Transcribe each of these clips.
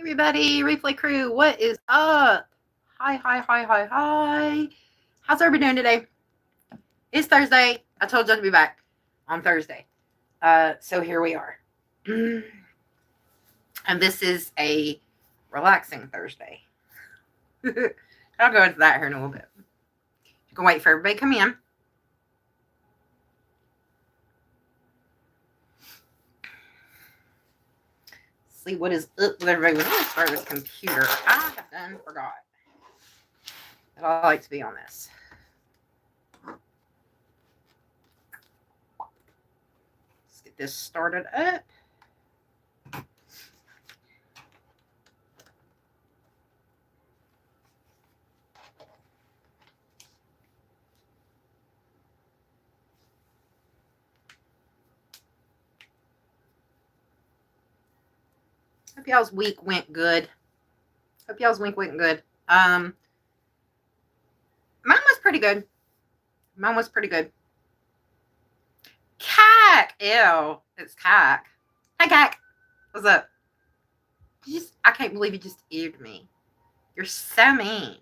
Everybody, replay crew, what is up? Hi. How's everybody doing today? It's Thursday. I told you to be back on Thursday. So here we are. And this is a relaxing Thursday. I'll go into that here in a little bit. You can wait for everybody to come in. See what is up with everybody. We're going to start this computer. I have done forgot that I like to be on this. Let's get this started up. Hope y'all's week went good. Mine was pretty good. Cack! Ew. It's Cack. Hey, Cack. What's up? I can't believe you just eared me. You're so mean.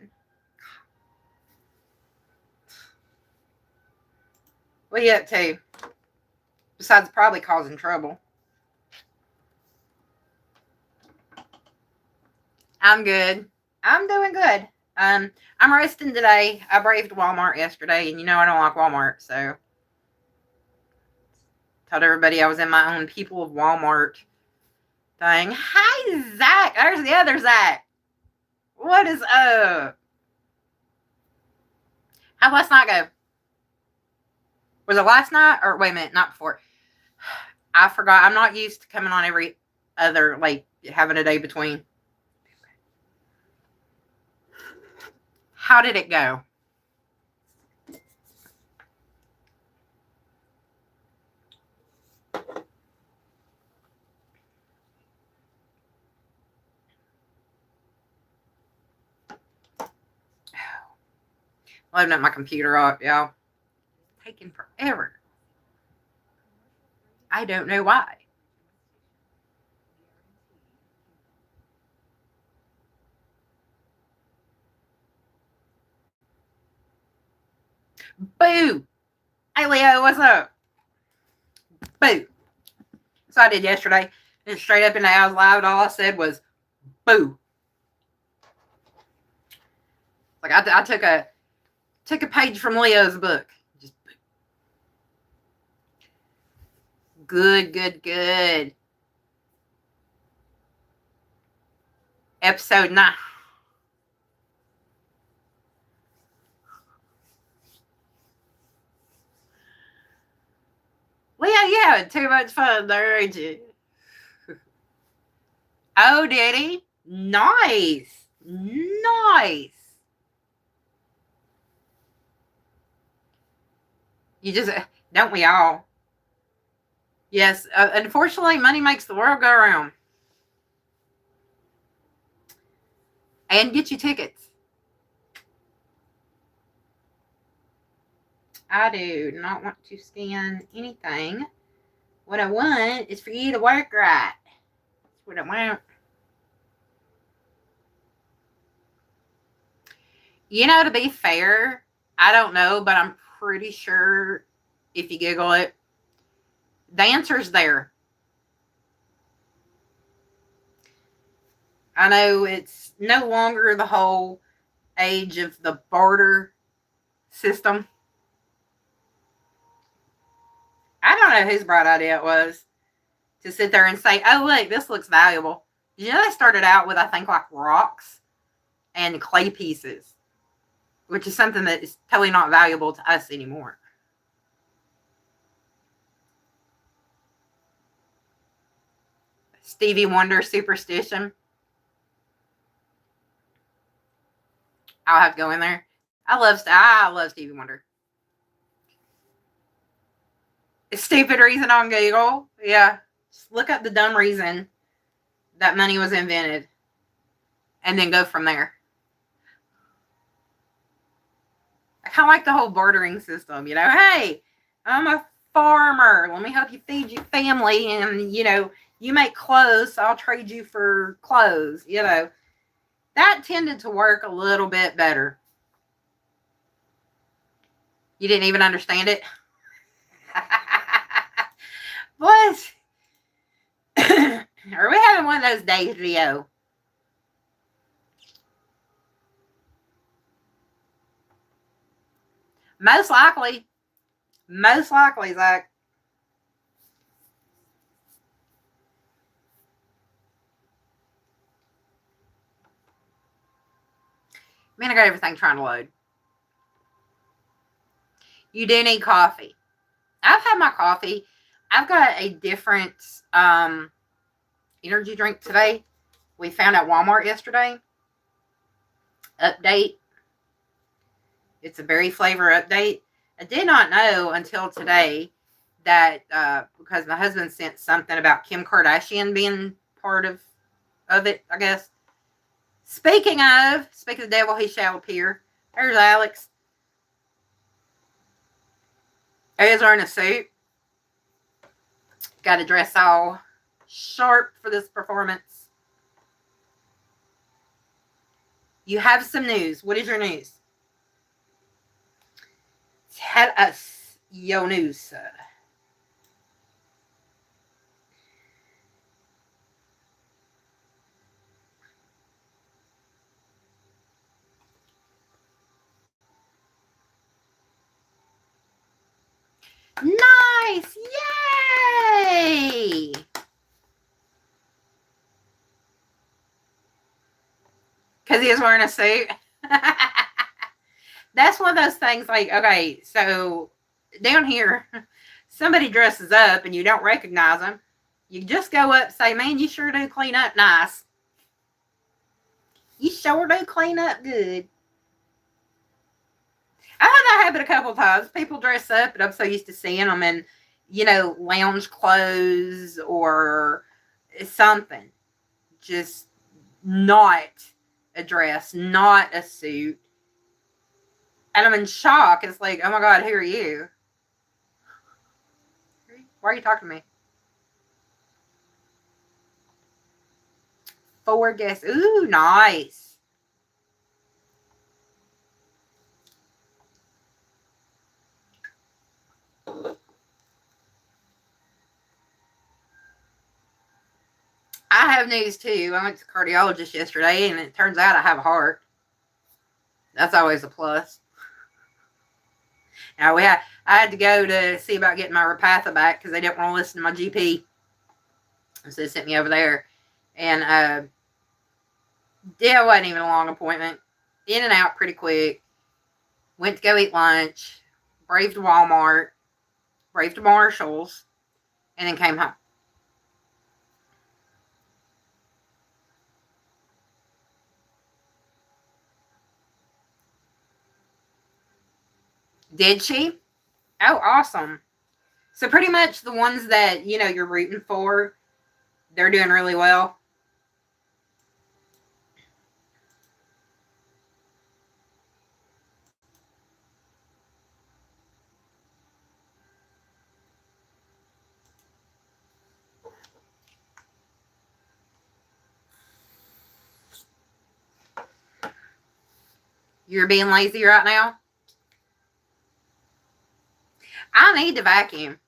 What are you up to? Besides probably causing trouble. I'm good. I'm doing good. I'm resting today. I braved Walmart yesterday, and you know I don't like Walmart, so told everybody I was in my own People of Walmart thing. Hi, Zach. There's the other Zach. What is up? How'd last night go? Was it last night? Or wait a minute, not before. I forgot. I'm not used to coming on every other, like, having a day between. How did it go? Loading up my computer up, y'all. Taking forever. I don't know why. Boo! Hey, Leo, what's up? Boo! So I did yesterday. And straight up in the house loud, all I said was, boo. Like, I took a page from Leo's book. Just boo. Good. Episode 9. Leo, you having too much fun there, ain't you? Oh, did he? Nice. You just, don't we all? Yes, unfortunately, money makes the world go round. And get you tickets. I do not want to scan anything. What I want is for you to work right. That's what I want. You know, to be fair, I don't know, but I'm pretty sure if you Google it, the answer's there. I know it's no longer the whole age of the barter system. I don't know whose bright idea it was to sit there and say, oh, look, this looks valuable. You know, they started out with, I think, like rocks and clay pieces, which is something that is totally not valuable to us anymore. Stevie Wonder superstition. I'll have to go in there. I love Stevie Wonder. Stupid reason on Google. Yeah. Just look up the dumb reason that money was invented and then go from there. I kind of like the whole bartering system, you know. Hey, I'm a farmer. Let me help you feed your family. And, you make clothes, so I'll trade you for clothes. That tended to work a little bit better. You didn't even understand it? What? Are we having one of those days, Leo? Most likely. Most likely, Zach. Man, I got everything trying to load. You do need coffee. I've had my coffee. I've got a different energy drink today. We found at Walmart yesterday. Update. It's a berry flavor update. I did not know until today that because my husband sent something about Kim Kardashian being part of it, I guess. Speaking of the devil, he shall appear. There's Alex. He's wearing a suit. Got to dress all sharp for this performance. You have some news. What is your news? Tell us your news, sir. Nice! Yay! Because he was wearing a suit. That's one of those things like, okay, so down here, somebody dresses up and you don't recognize them. You just go up and say, man, you sure do clean up nice. You sure do clean up good. I had that happen a couple times. People dress up, and I'm so used to seeing them in, lounge clothes or something. Just not a dress, not a suit. And I'm in shock. It's like, oh my God, who are you? Why are you talking to me? 4 guests. Ooh, nice. I have news too. I went to the cardiologist yesterday, and it turns out I have a heart. That's always a plus. Now I had to go to see about getting my Repatha back because they didn't want to listen to my GP, so they sent me over there. And it wasn't even a long appointment. In and out pretty quick. Went to go eat lunch. Braved Walmart. Braved Marshalls. And then came home. Did she? Oh, awesome. So pretty much the ones that, you're rooting for, they're doing really well. You're being lazy right now? I need to vacuum.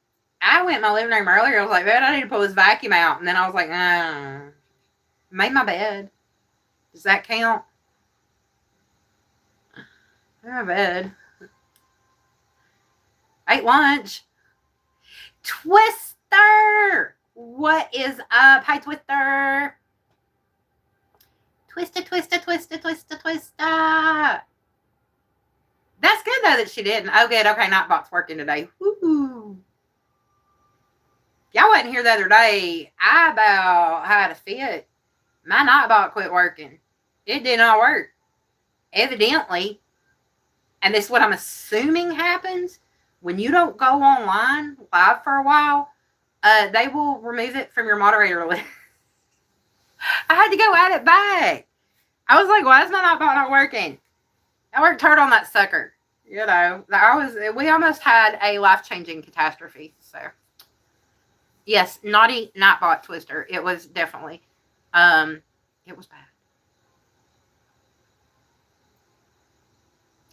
I went in my living room earlier. I was like, man, I need to pull this vacuum out. And then I was like, made my bed. Does that count? My bed. Ate lunch. Twister! What is up? Hi, Twister. Twister, twister, twister, twister, twister. That's good, though, that she didn't. Oh, good. Okay, Nightbot's working today. Woo-hoo. Y'all wasn't here the other day. I about had a fit. My Nightbot quit working. It did not work. Evidently, and this is what I'm assuming happens, when you don't go online live for a while, they will remove it from your moderator list. I had to go add it back. I was like, why is my Nightbot not working? I worked hard on that sucker. You know, we almost had a life-changing catastrophe. So, yes, naughty Nightbot Twister. It was definitely, it was bad.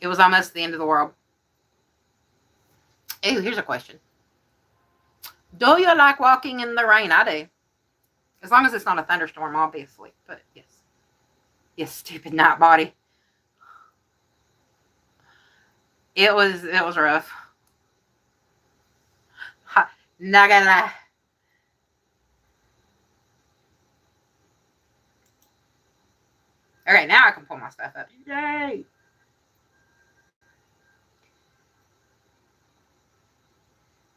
It was almost the end of the world. Ooh, here's a question. Do you like walking in the rain? I do. As long as it's not a thunderstorm, obviously. But yes. Yes, stupid night body. It was rough. Not gonna lie. Okay, now I can pull my stuff up. Yay!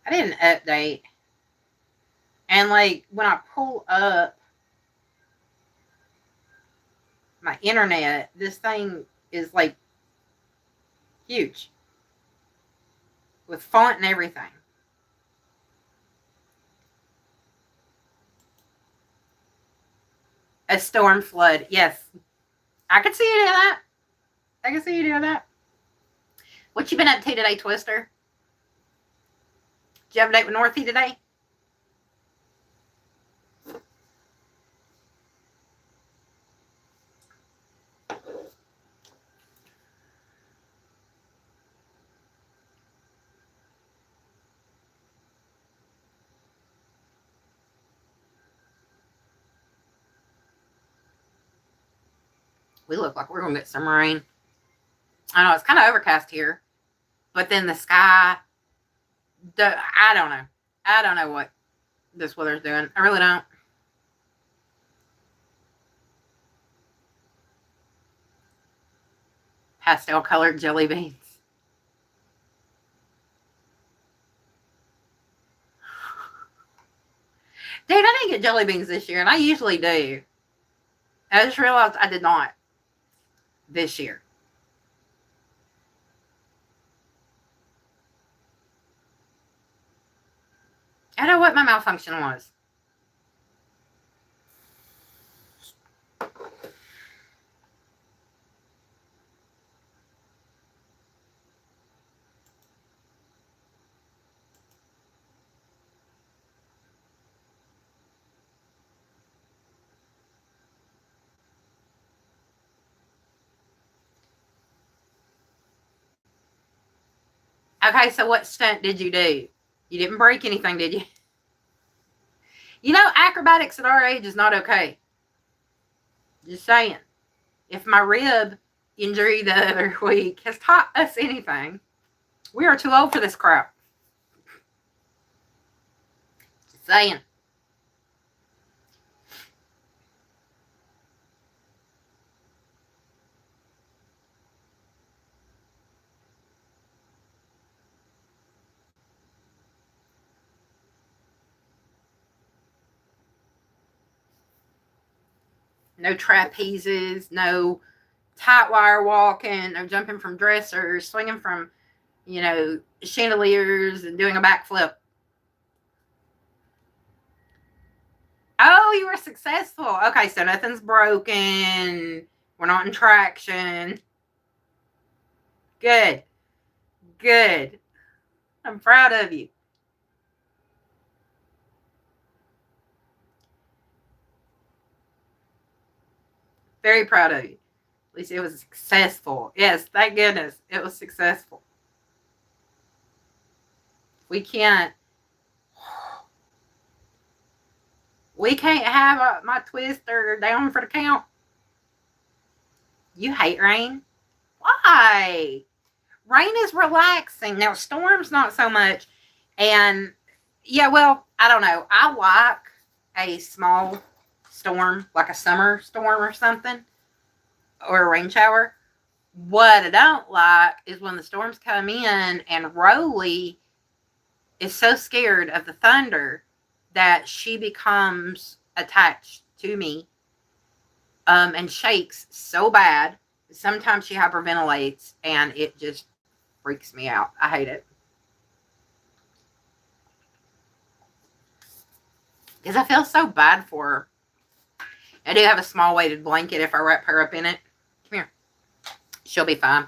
I did an update. And like when I pull up my internet, this thing is like huge. With font and everything. A storm flood. Yes. I could see you doing that. I can see you doing that. What you been up to today, Twister? Did you have a date with Northie today? We look like we're going to get some rain. I know it's kind of overcast here, but then the sky, I don't know. I don't know what this weather's doing. I really don't. Pastel colored jelly beans. Dude, I didn't get jelly beans this year, and I usually do. I just realized I did not this year. I don't know what my malfunction was. Okay, so what stunt did you do? You didn't break anything, did you? You know, acrobatics at our age is not okay. Just saying. If my rib injury the other week has taught us anything, we are too old for this crap. Just saying. No trapezes, no tight wire walking, no jumping from dressers, swinging from, chandeliers and doing a backflip. Oh, you were successful. Okay, so nothing's broken. We're not in traction. Good. Good. I'm proud of you. Very proud of you. At least it was successful. Yes, thank goodness it was successful. We can't have my twister down for the count. You hate rain? Why? Rain is relaxing. Now, storms, not so much. And yeah, well, I don't know. I like a small storm, like a summer storm or something, or a rain shower. What I don't like is when the storms come in and Rolly is so scared of the thunder that she becomes attached to me and shakes so bad. Sometimes she hyperventilates and it just freaks me out. I hate it. Because I feel so bad for her. I do have a small weighted blanket if I wrap her up in it. Come here. She'll be fine.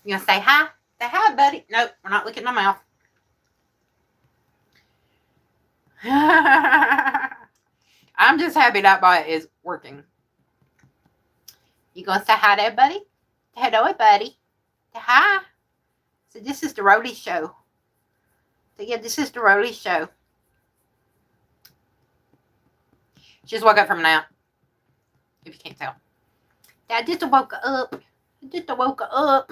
You gonna say hi? Say hi, buddy. Nope, we're not licking my mouth. I'm just happy that bot is working. You gonna say hi there, buddy? Say hello, buddy. Say hi. So this is the Rolly show. So yeah, this is the Rolly show. Just woke up from a nap. If you can't tell. I just woke up. I just woke up.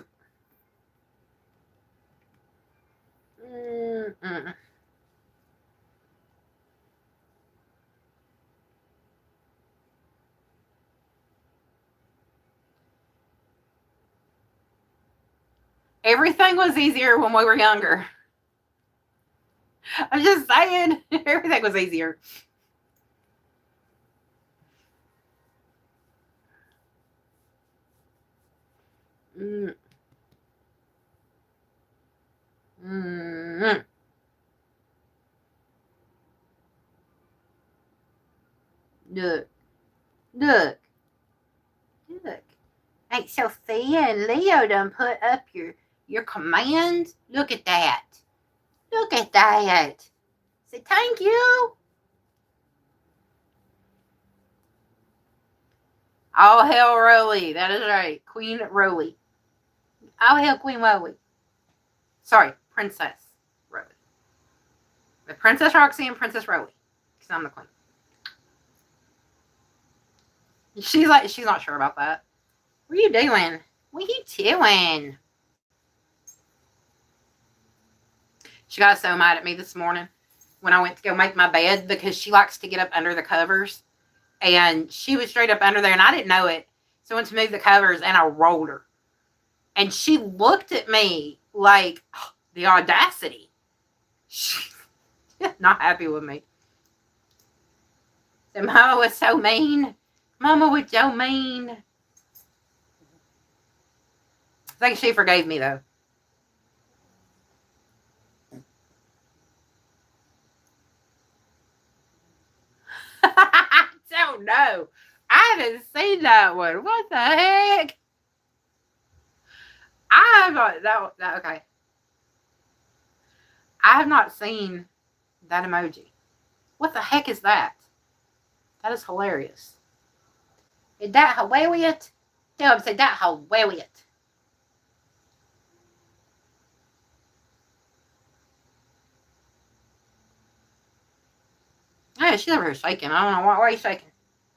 Everything was easier when we were younger. I'm just saying, everything was easier. Mm. Mm. Look. Look. Look. Ain't Sophia and Leo done put up your commands? Look at that. Look at that. Say thank you. All hail Rolly. That is right. Queen Rolly. All hail Queen Rolly. Sorry, Princess Rolly. The Princess Roxy and Princess Rolly. Because I'm the queen. She's not sure about that. What are you doing? What are you doing? She got so mad at me this morning when I went to go make my bed because she likes to get up under the covers. And she was straight up under there and I didn't know it. So I went to move the covers and I rolled her. And she looked at me like, oh, the audacity. She's not happy with me. So Mama was so mean. Mama was so mean. I think she forgave me though. I don't know. I haven't seen that one. What the heck? I have not that okay. I have not seen that emoji. What the heck is that? That is hilarious. Is that hilarious? Tell him, say that hilarious. Yeah, she's over here shaking. I don't know why are you shaking?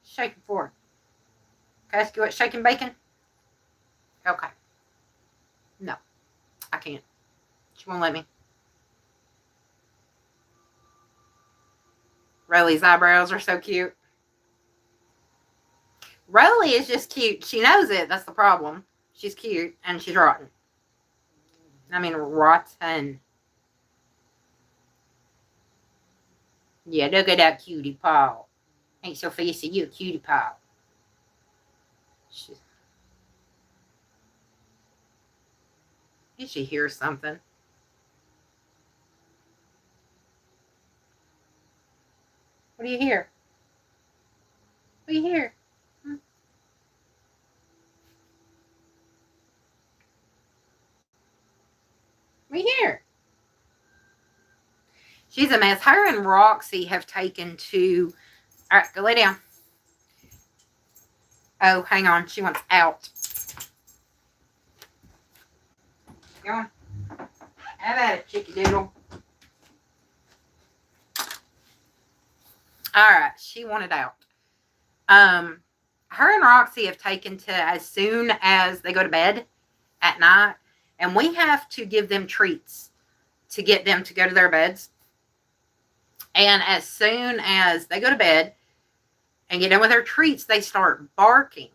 Shaking for? Can I ask you what shaking bacon? Okay. No, I can't. She won't let me. Rolly's eyebrows are so cute. Rolly is just cute. She knows it. That's the problem. She's cute and she's rotten. I mean, rotten. Yeah, look at that cutie paw. Ain't Sophia said you a cutie paw. Did she hear something? What do you hear? What do you hear? What do you hear? She's a mess. Her and Roxy have taken to... All right, go lay down. Oh, hang on. She wants out. Go on. Have at it, Chicky Doodle. All right, she wanted out. Her and Roxy have taken to as soon as they go to bed at night, and we have to give them treats to get them to go to their beds. And as soon as they go to bed and get done with their treats, they start barking.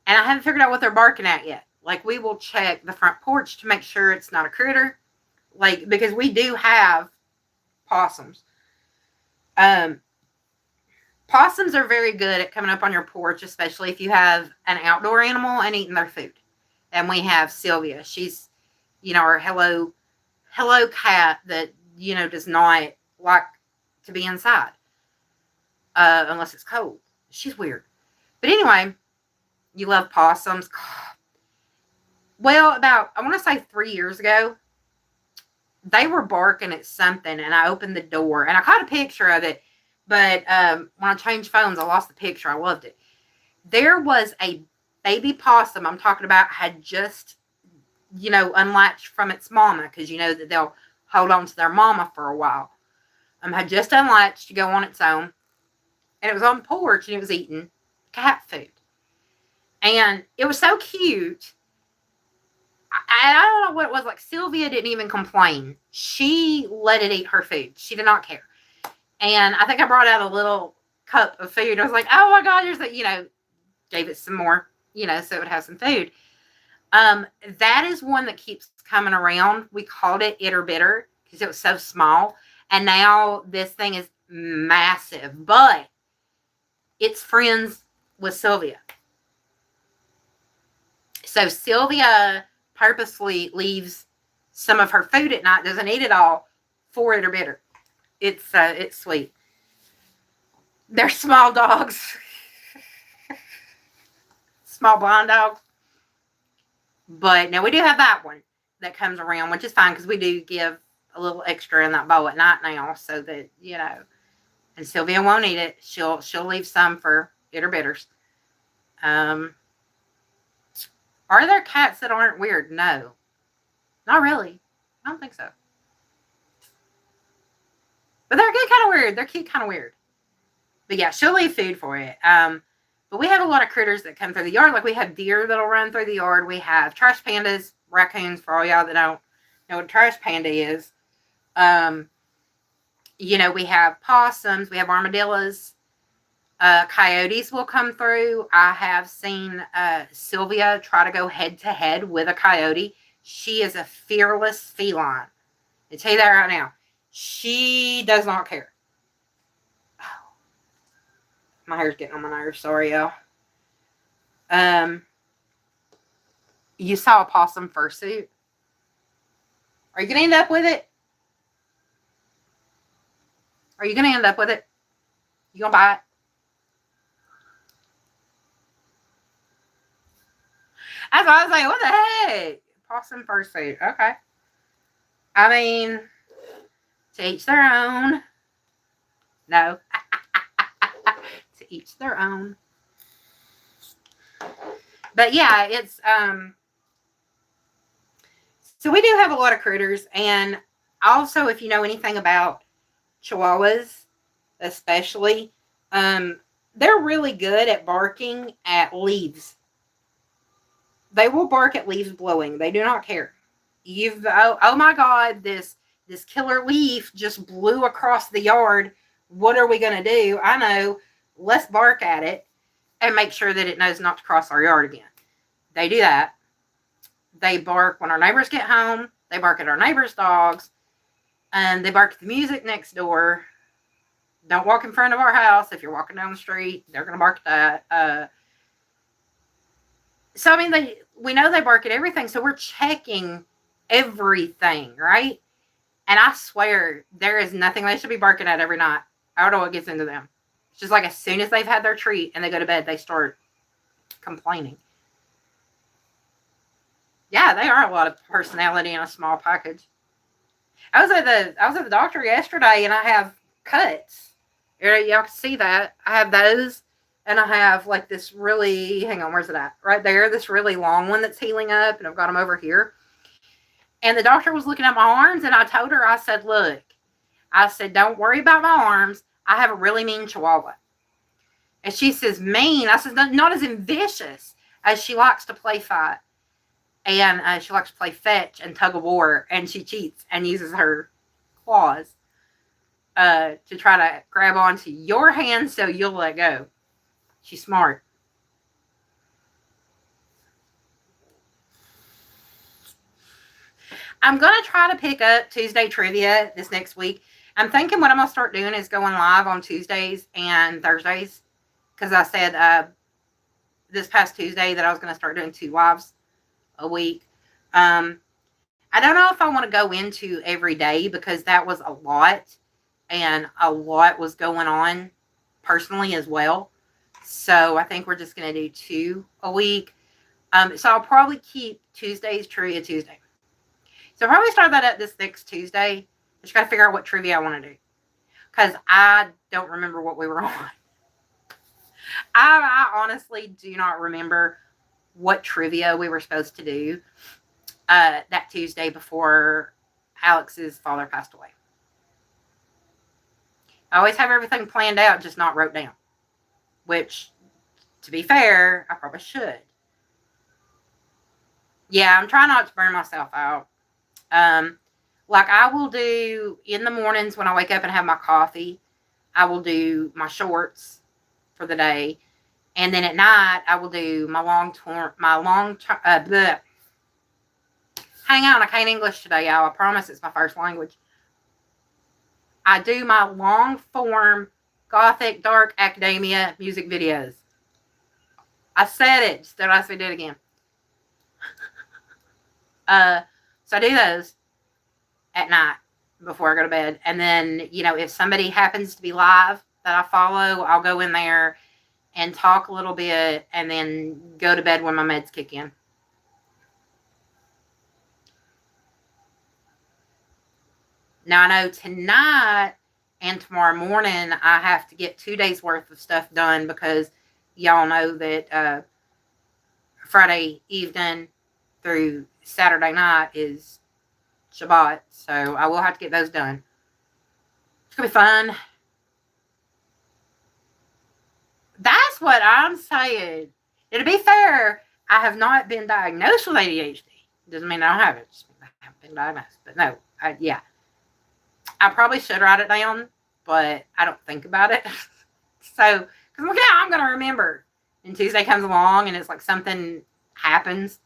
And I haven't figured out what they're barking at yet. Like, we will check the front porch to make sure it's not a critter. Like, because we do have possums. Possums are very good at coming up on your porch, especially if you have an outdoor animal and eating their food. And we have Sylvia. She's, our hello cat that, does not like to be inside. Unless it's cold. She's weird. But anyway, you love possums. Well, about, I want to say 3 years ago, they were barking at something, and I opened the door, and I caught a picture of it, but when I changed phones, I lost the picture. I loved it. There was a baby possum I'm talking about, had just, unlatched from its mama, because you know that they'll hold on to their mama for a while. Had just unlatched to go on its own, and it was on the porch, and it was eating cat food. And it was so cute. I don't know what it was. Like, Sylvia didn't even complain. She let it eat her food. She did not care. And I think I brought out a little cup of food. I was like, oh my God, there's a, gave it some more, so it would have some food. That is one that keeps coming around. We called it It or Bitter because it was so small. And now this thing is massive, but it's friends with Sylvia. So Sylvia purposely leaves some of her food at night, doesn't eat it all, for It or Bitter. It's sweet. They're small dogs. Small blind dogs. But no, we do have that one that comes around, which is fine because we do give a little extra in that bowl at night now, so that, and Sylvia won't eat it. She'll leave some for It or Bitters. Are there cats that aren't weird? No. Not really. I don't think so. But they're good kind of weird. They're cute kind of weird. But yeah, she'll leave food for it. But we have a lot of critters that come through the yard. Like, we have deer that'll run through the yard. We have trash pandas, raccoons, for all y'all that don't know what a trash panda is. We have possums. We have armadillos. Coyotes will come through. I have seen Sylvia try to go head-to-head with a coyote. She is a fearless feline. I tell you that right now. She does not care. Oh, my hair's getting on my nerves. Sorry, y'all. You saw a possum fursuit. Are you going to end up with it? Are you going to end up with it? You going to buy it? That's why I was like, what the heck? Possum fursuit. Okay. I mean, to each their own. No. To each their own. But yeah, it's, so we do have a lot of critters. And also, if you know anything about Chihuahuas, especially, they're really good at barking at leaves. They will bark at leaves blowing. They do not care. Oh my God, this killer leaf just blew across the yard. What are we going to do? I know. Let's bark at it and make sure that it knows not to cross our yard again. They do that. They bark when our neighbors get home. They bark at our neighbors' dogs. And they bark at the music next door. Don't walk in front of our house. If you're walking down the street, they're going to bark at that. So, I mean, we know they bark at everything, so we're checking everything, right? And I swear, there is nothing they should be barking at every night. I don't know what gets into them. It's just like as soon as they've had their treat and they go to bed, they start complaining. Yeah, they are a lot of personality in a small package. I was at the doctor yesterday, and I have cuts. Y'all can see that. I have those. And I have like this really, hang on, where's it at? Right there, this really long one that's healing up, and I've got them over here. And the doctor was looking at my arms, and I told her, I said, look, I said, don't worry about my arms. I have a really mean Chihuahua. And she says, mean? I said, not as vicious as she likes to play fight. And she likes to play fetch and tug of war, and she cheats and uses her claws to try to grab onto your hand so you'll let go. She's smart. I'm going to try to pick up Tuesday trivia this next week. I'm thinking what I'm going to start doing is going live on Tuesdays and Thursdays. Because I said this past Tuesday that I was going to start doing 2 lives a week. I don't know if I want to go into every day because that was a lot. And a lot was going on personally as well. So I think we're just going to do 2 a week. So I'll probably keep Tuesday's Trivia Tuesday. So I'll probably start that up this next Tuesday. Just got to figure out what trivia I want to do. Because I don't remember what we were on. I honestly do not remember what trivia we were supposed to do that Tuesday before Alex's father passed away. I always have everything planned out, just not wrote down. Which, to be fair, I probably should. Yeah, I'm trying not to burn myself out. Like I will do in the mornings when I wake up and have my coffee, I will do my shorts for the day. And then at night, I will do my hang on, I can't English today, y'all. I promise it's my first language. I do my long form Gothic Dark Academia music videos. I said it, just don't ask me to do it again. So I do those at night before I go to bed. And then, if somebody happens to be live that I follow, I'll go in there and talk a little bit and then go to bed when my meds kick in. Now, I know tonight and tomorrow morning I have to get 2 days worth of stuff done because y'all know that Friday evening through Saturday night is Shabbat. So I will have to get those done. It's going to be fun. That's what I'm saying. And to be fair, I have not been diagnosed with ADHD. Doesn't mean I don't have it. Just means I haven't been diagnosed. But no, yeah. I probably should write it down, but I don't think about it. So, because look how I'm going to remember. And Tuesday comes along and it's like something happens.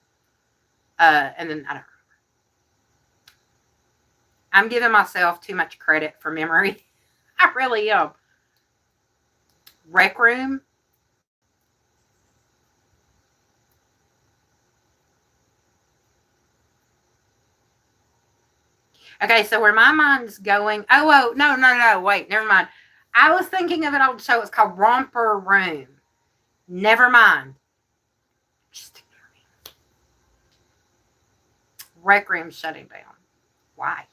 And then I don't remember. I'm giving myself too much credit for memory. I really am. Rec Room. Okay, so where my mind's going. Oh, no. Wait, never mind. I was thinking of an old show. It's called Romper Room. Never mind. Just ignore me. Rec Room's shutting down. Why?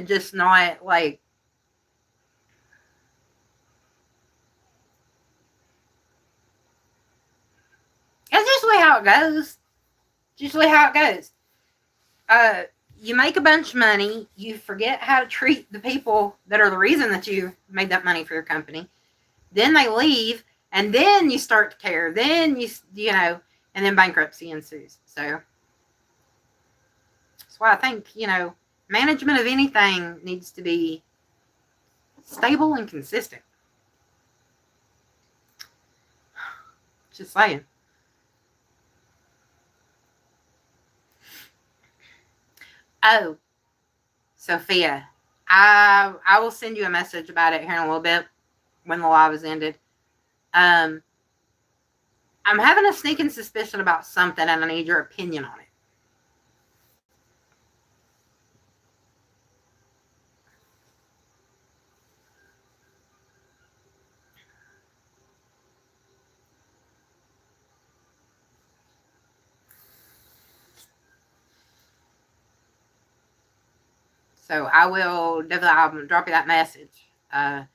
Just not like. It's usually how it goes. It's usually how it goes. You make a bunch of money. You forget how to treat the people that are the reason that you made that money for your company. Then they leave, and then you start to care. Then and then bankruptcy ensues. So that's why I think management of anything needs to be stable and consistent. Just saying. Oh, Sophia, I will send you a message about it here in a little bit when the live is ended. I'm having a sneaking suspicion about something, and I need your opinion on it. So I will definitely drop you that message. I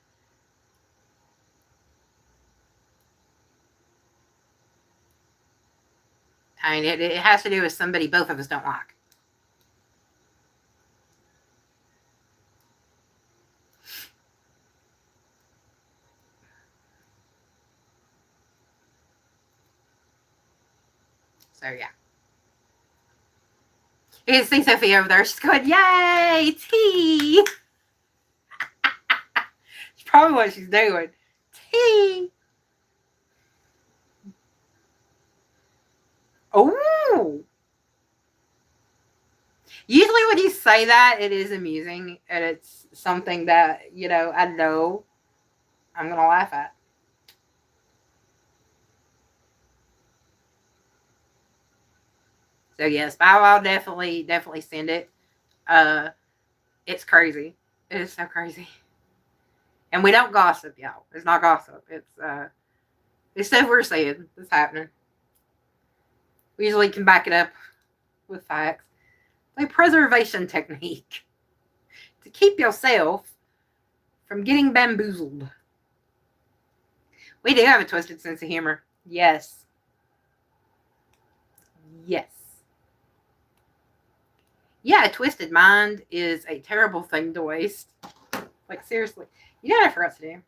mean, it has to do with somebody both of us don't like. So, yeah. You can see Sophia over there. She's going, yay, tea. It's probably what she's doing. Tea. Oh. Usually when you say that, it is amusing. And it's something that, I know I'm going to laugh at. So yes, I'll definitely send it. Uh, it's crazy. It is so crazy. And we don't gossip, y'all. It's not gossip. It's stuff we're saying that's happening. We usually can back it up with facts. A preservation technique to keep yourself from getting bamboozled. We do have a twisted sense of humor. Yes. Yes. Yeah, a twisted mind is a terrible thing to waste. Like, seriously. You know what I forgot to do?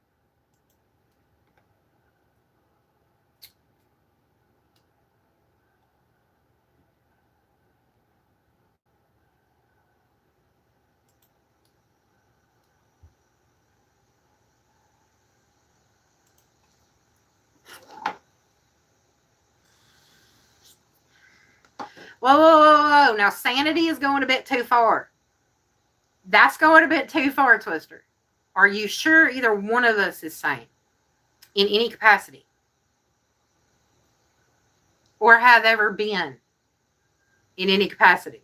Whoa. Now, sanity is going a bit too far. That's going a bit too far, Twister. Are you sure either one of us is sane in any capacity? Or have ever been in any capacity?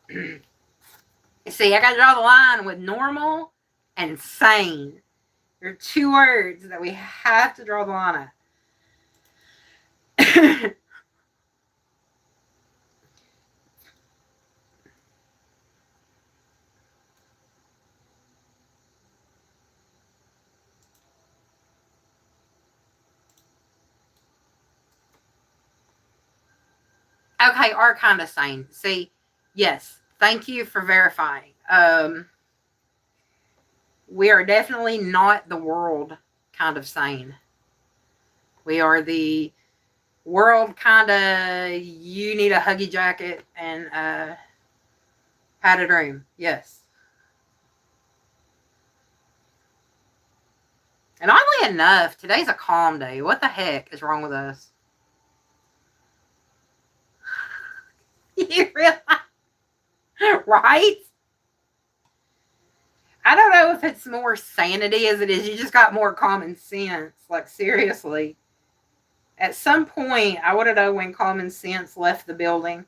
See, I got to draw the line with normal and sane. There are two words that we have to draw the line at. Okay, are kind of sane. See, yes, thank you for verifying. We are definitely not the world kind of sane. We are the world kind of, you need a huggy jacket and padded room. Yes. And oddly enough, today's a calm day. What the heck is wrong with us? You realize? Right? I don't know if it's more sanity as it is. You just got more common sense. Like, seriously. At some point, I want to know when common sense left the building.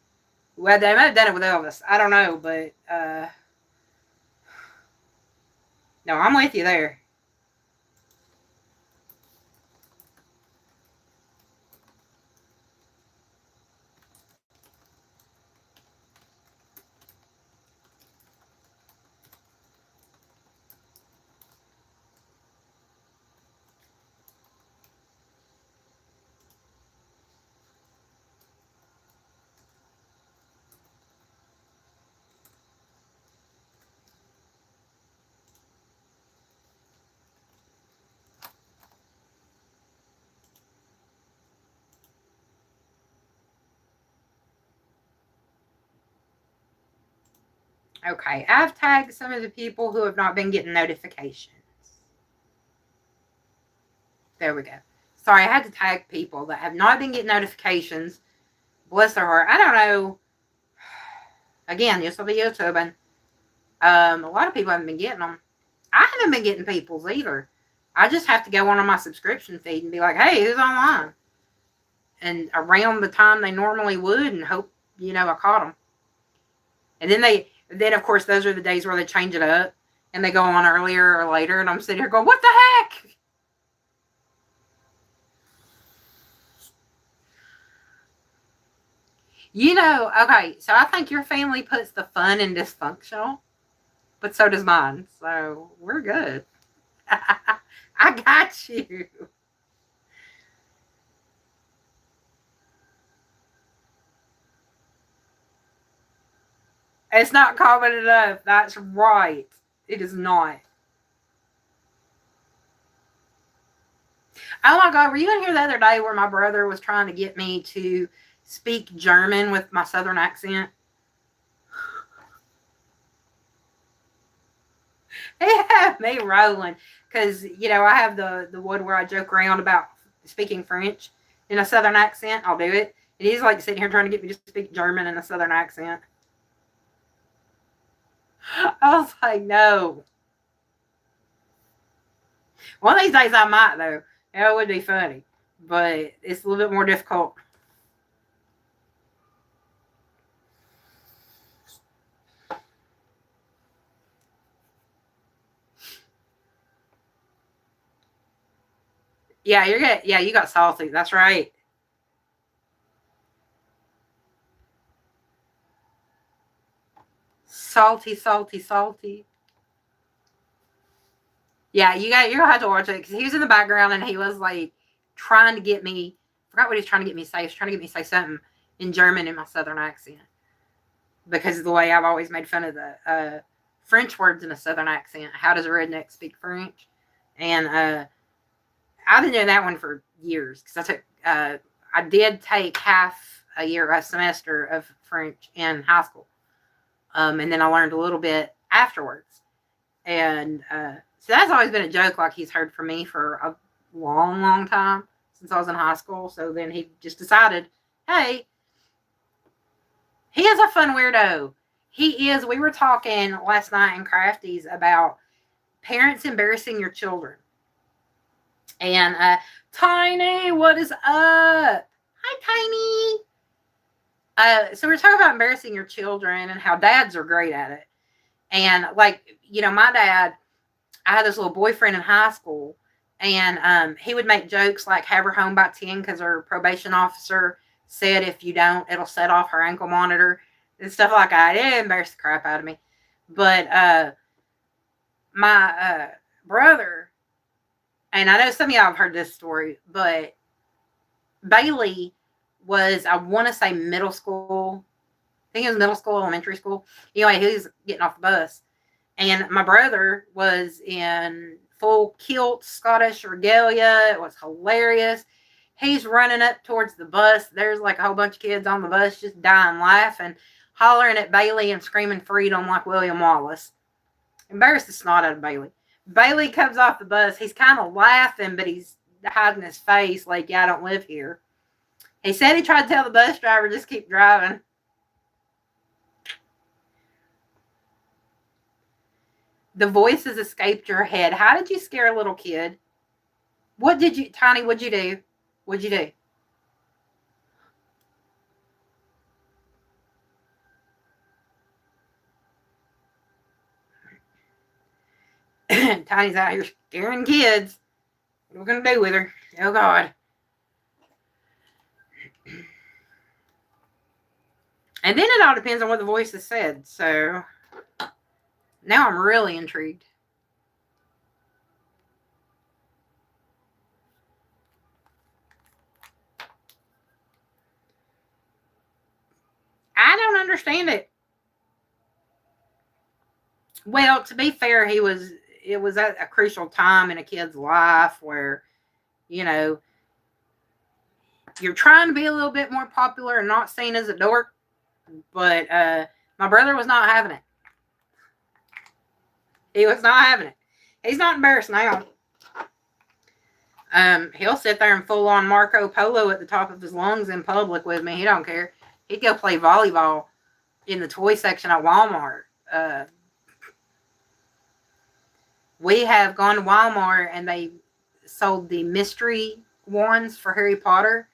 Well, they might have done it with Elvis. I don't know, but no, I'm with you there. Okay, I've tagged some of the people who have not been getting notifications. There we go. Sorry, I had to tag people that have not been getting notifications. Bless their heart. I don't know. Again, this will be YouTubing. A lot of people haven't been getting them. I haven't been getting people's either. I just have to go on my subscription feed and be like, hey, who's online? And around the time they normally would and hope, I caught them. And then of course, those are the days where they change it up and they go on earlier or later. And I'm sitting here going, what the heck? Okay, so I think your family puts the fun in dysfunctional, but so does mine. So we're good. I got you. It's not common enough. That's right. It is not. Oh my God, were you in here the other day where my brother was trying to get me to speak German with my southern accent? He had me rolling because, I have the one where I joke around about speaking French in a southern accent. I'll do it. And he's like sitting here trying to get me to speak German in a southern accent. I was like, no. One of these days I might, though. It would be funny. But it's a little bit more difficult. Yeah, you're good. Yeah, you got salty. That's right. Salty, salty, salty. Yeah, you're gonna have to watch it because he was in the background and he was like trying to get me. Forgot what he was trying to get me to say. He was trying to get me to say something in German in my southern accent because of the way I've always made fun of the French words in a southern accent. How does a redneck speak French? And I've been doing that one for years because I did take half a semester of French in high school, and then I learned a little bit afterwards. And so that's always been a joke, like he's heard from me for a long, long time since I was in high school. So then he just decided, hey, he is a fun weirdo. He is. We were talking last night in Crafties about parents embarrassing your children. And Tiny, what is up? Hi, Tiny. So we're talking about embarrassing your children and how dads are great at it. And like, my dad, I had this little boyfriend in high school, and he would make jokes like have her home by 10 because her probation officer said if you don't, it'll set off her ankle monitor and stuff like that. It embarrassed the crap out of me. But my brother, and I know some of y'all have heard this story, but Bailey was, I want to say middle school. I think it was middle school, elementary school. Anyway, he was getting off the bus. And my brother was in full kilt, Scottish regalia. It was hilarious. He's running up towards the bus. There's like a whole bunch of kids on the bus just dying laughing, hollering at Bailey and screaming freedom like William Wallace. Embarrassed the snot out of Bailey. Bailey comes off the bus. He's kind of laughing, but he's hiding his face like, yeah, I don't live here. He said he tried to tell the bus driver, just keep driving. The voices escaped your head. How did you scare a little kid? Tiny, what'd you do? What'd you do? Tiny's out here scaring kids. What are we going to do with her? Oh, God. And then it all depends on what the voices said. So now I'm really intrigued. I don't understand it. Well, to be fair, it was at a crucial time in a kid's life where, you're trying to be a little bit more popular and not seen as a dork. But my brother was not having it. He was not having it. He's not embarrassed now. He'll sit there and full on Marco Polo at the top of his lungs in public with me. He don't care. He'd go play volleyball in the toy section at Walmart. We have gone to Walmart and they sold the mystery wands for Harry Potter.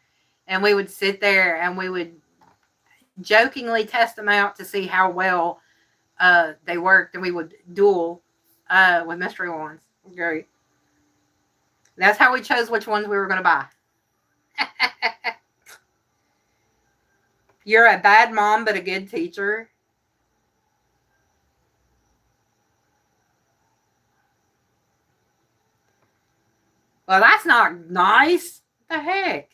And we would sit there and we would jokingly test them out to see how well they worked. And we would duel with mystery wands. Great. That's how we chose which ones we were going to buy. You're a bad mom, but a good teacher. Well, that's not nice. What the heck?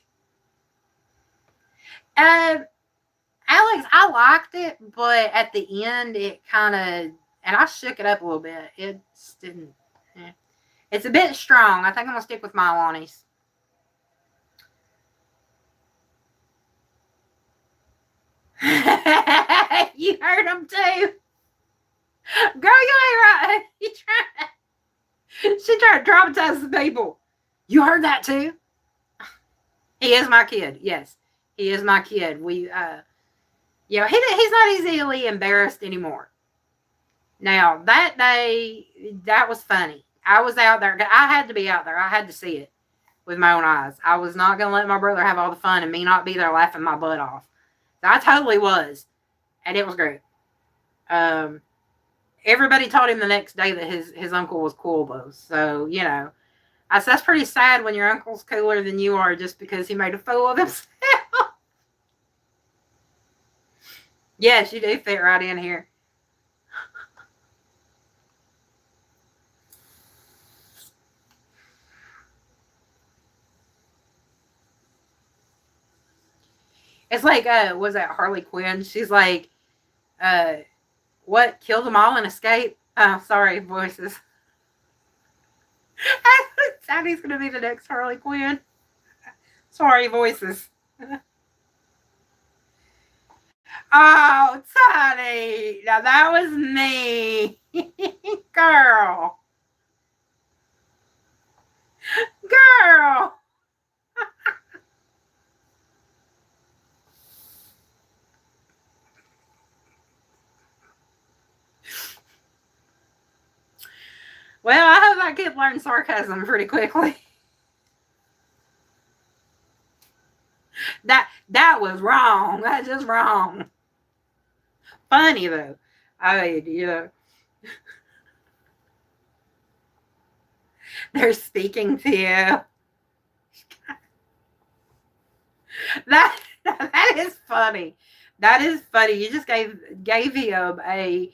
Alex, I liked it, but at the end, it kind of, and I shook it up a little bit. It didn't. It's a bit strong. I think I'm gonna stick with Milani's. You heard him too. Girl, you ain't right. She tried to traumatize the people. You heard that too? He is my kid. Yes, he is my kid. He's not easily embarrassed anymore. Now, that day, that was funny. I was out there. I had to be out there. I had to see it with my own eyes. I was not going to let my brother have all the fun and me not be there laughing my butt off. I totally was. And it was great. Everybody told him the next day that his uncle was cool, though. So, I said, that's pretty sad when your uncle's cooler than you are just because he made a fool of himself. Yes, you do fit right in here. It's like, was that Harley Quinn? She's like, what, kill them all and escape? Oh, sorry, voices. Sandy's going to be the next Harley Quinn. Sorry, voices. Oh, Tony. Now that was me. Girl. Girl. Well, I hope I kid learn sarcasm pretty quickly. That was wrong. That's just wrong. Funny though. I mean, you know, they're speaking to you. That is funny. That is funny. You just gave him a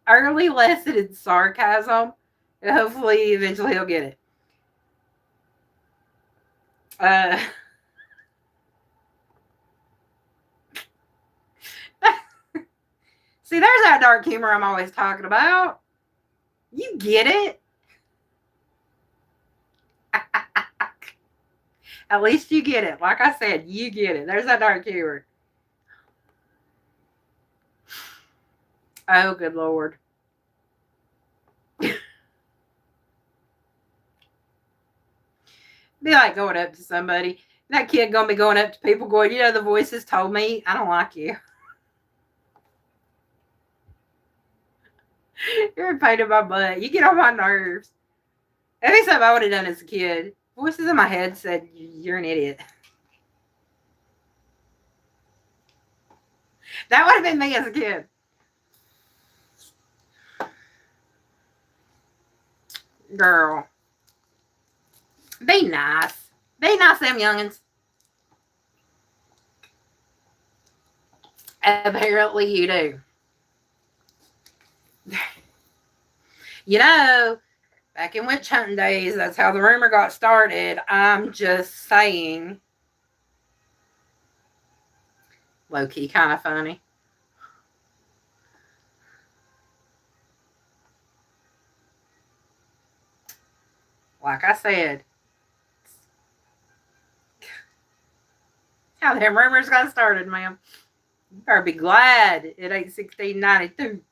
early lesson in sarcasm, and hopefully eventually he'll get it. See, there's that dark humor I'm always talking about. You get it. At least you get it. Like I said, you get it. There's that dark humor. Oh, good Lord. Be like going up to somebody. That kid gonna be going up to people going, you know, the voices told me I don't like you. You're a pain in my butt. You get on my nerves. That'd be something I would have done as a kid. Voices in my head said, you're an idiot. That would have been me as a kid. Girl. Be nice. Be nice, them youngins. Apparently you do. You know, back in witch hunting days, that's how the rumor got started. I'm just saying. Low-key kind of funny. Like I said, how them rumors got started, ma'am. You better be glad it ain't 1692.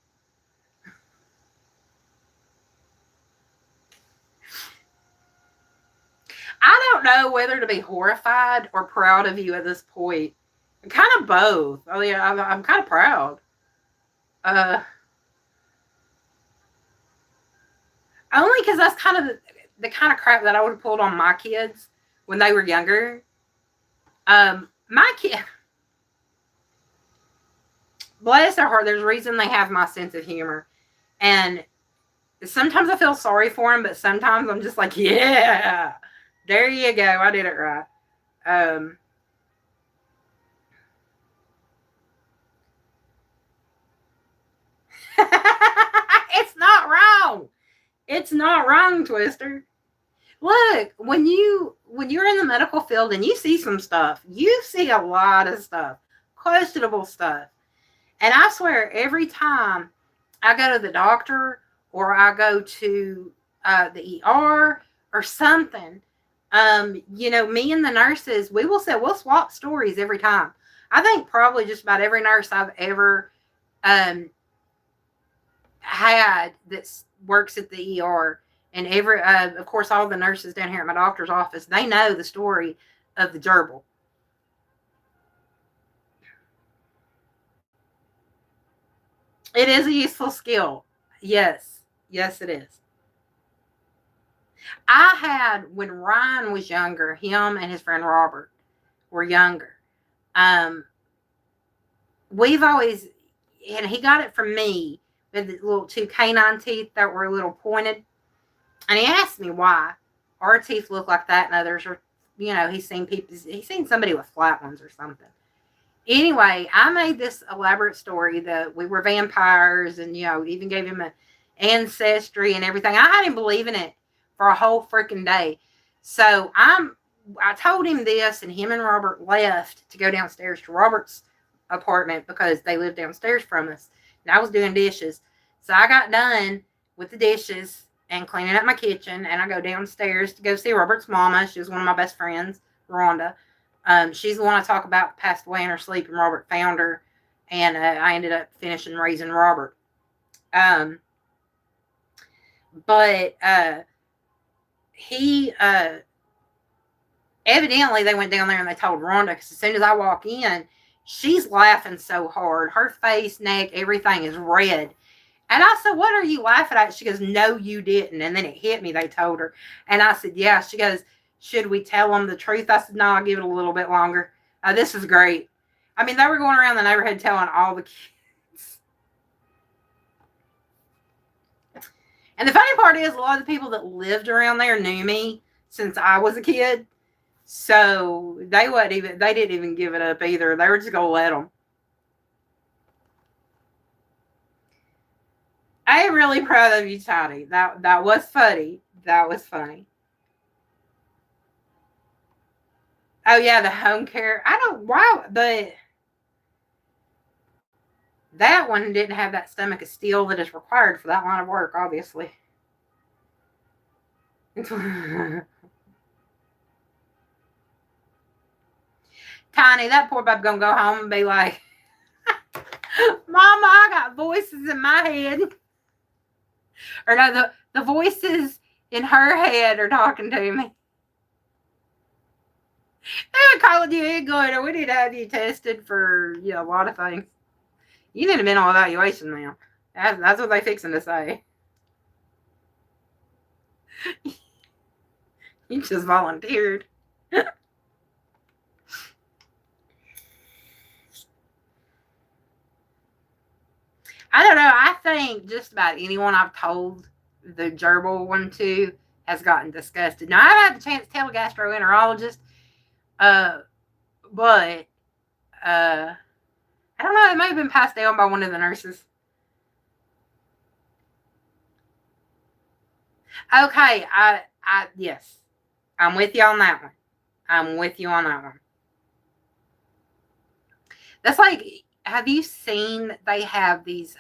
I don't know whether to be horrified or proud of you at this point. Kind of both. Oh yeah, I'm kind of proud. Only because that's kind of the kind of crap that I would have pulled on my kids when they were younger. My kid, bless their heart, there's a reason they have my sense of humor, and sometimes I feel sorry for them, but sometimes I'm just like, yeah, there you go, I did it right. It's not wrong. It's not wrong, Twister. Look, when you're in the medical field and you see some stuff, you see a lot of stuff, questionable stuff. And I swear, every time I go to the doctor or I go to the ER or something, you know, me and the nurses, we'll swap stories every time. I think probably just about every nurse I've ever had that works at the ER, and every of course all the nurses down here at my doctor's office, they know the story of the gerbil. It is a useful skill. Yes, yes, it is. I had, when Ryan was younger, him and his friend Robert were younger. Um, we've always, and he got it from me with the little two canine teeth that were a little pointed. And he asked me why. our teeth look like that, and others are, he's seen somebody with flat ones or something. Anyway, I made this elaborate story that we were vampires, and even gave him an ancestry and everything. I had him believing it for a whole freaking day. So I told him this, and him and Robert left to go downstairs to Robert's apartment because they lived downstairs from us. And I was doing dishes. So I got done with the dishes and cleaning up my kitchen, and I go downstairs to go see Robert's mama. She was one of my best friends, Rhonda. She's the one I talk about passed away in her sleep, and Robert found her, and I ended up finishing raising Robert. But he evidently they went down there and they told Rhonda, because as soon as I walk in, she's laughing so hard. Her face, neck, everything is red. And I said, "What are you laughing at?" She goes, "No, you didn't." And then it hit me. They told her. And I said, "Yeah." She goes, "Should we tell them the truth?" I said, "No, I'll give it a little bit longer." This is great. I mean, they were going around the neighborhood telling all the kids. And the funny part is, a lot of the people that lived around there knew me since I was a kid. So they didn't even give it up either. They were just going to let them. I am really proud of you, Tiny. That was funny. That was funny. Oh yeah, the home care. I don't wow, but that one didn't have that stomach of steel that is required for that line of work, obviously. Tiny, that poor babe gonna go home and be like, "Mama, I got voices in my head." Or no, the voices in her head are talking to me. They're calling you in going, "We need to have you tested for a lot of things. You need a mental evaluation, ma'am." That's what they fixing to say. You just volunteered. I don't know. I think just about anyone I've told the gerbil one to has gotten disgusted. Now, I've had the chance to tell a gastroenterologist, but I don't know. It may have been passed down by one of the nurses. Okay, yes, I'm with you on that one. I'm with you on that one. That's like, have you seen they have these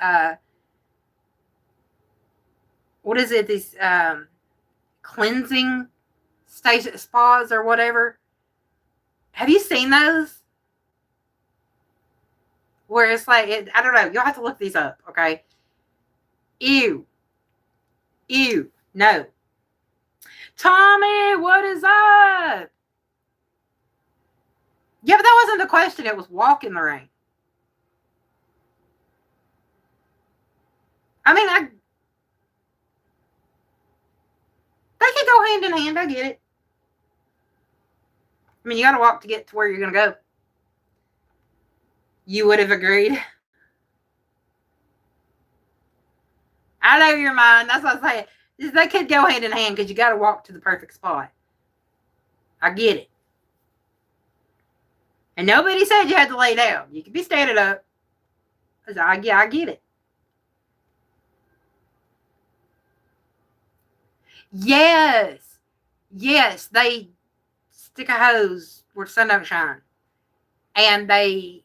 what is it, these cleansing station spas or whatever? Have you seen those? Where it's like, I don't know, you'll have to look these up, okay? Ew. No. Tommy, what is up? Yeah, but that wasn't the question. It was walk in the rain. I mean, they can go hand in hand. I get it. I mean, you got to walk to get to where you're going to go. You would have agreed. I know your mind. That's what I'm saying. They could go hand in hand because you got to walk to the perfect spot. I get it. And nobody said you had to lay down. You could be standing up. I get it. Yes. They stick a hose where the sun don't shine. And they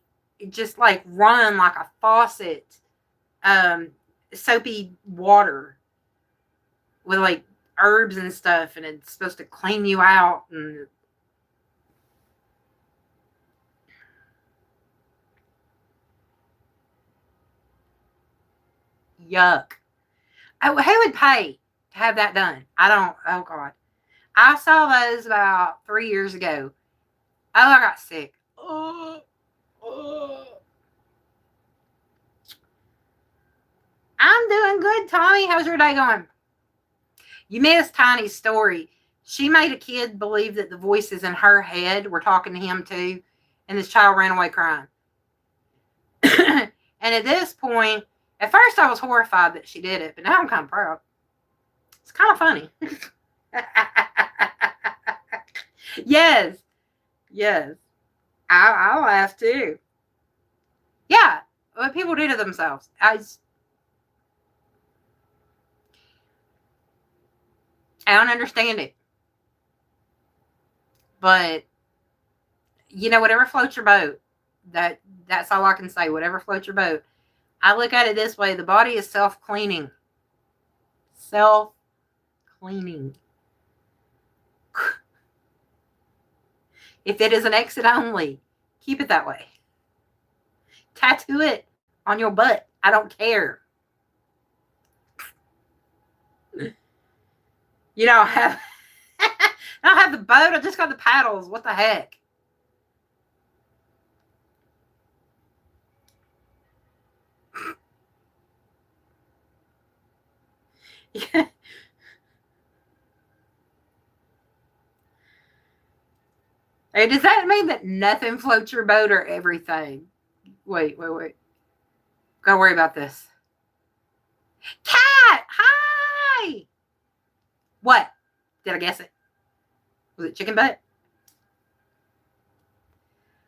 just like run like a faucet, soapy water with like herbs and stuff, and it's supposed to clean you out. And yuck. Oh, who would pay to have that done? I don't. Oh God, I saw those about 3 years ago. Oh, I got sick. I'm doing good, Tommy. How's your day going? You missed Tiny's story. She made a kid believe that the voices in her head were talking to him too, and this child ran away crying. And at this point, at first I was horrified that she did it, but now I'm kind of proud. It's kind of funny. Yes. Yes. I'll laugh too. Yeah. What people do to themselves. I don't understand it. But whatever floats your boat. That's all I can say. Whatever floats your boat. I look at it this way: the body is self-cleaning. Self-cleaning. If it is an exit only, keep it that way. Tattoo it on your butt. I don't care. You don't have I don't have the boat, I just got the paddles. What the heck? Yeah. Hey, does that mean that nothing floats your boat or everything? Wait. Gotta worry about this. Cat! Hi! What? Did I guess it? Was it chicken butt?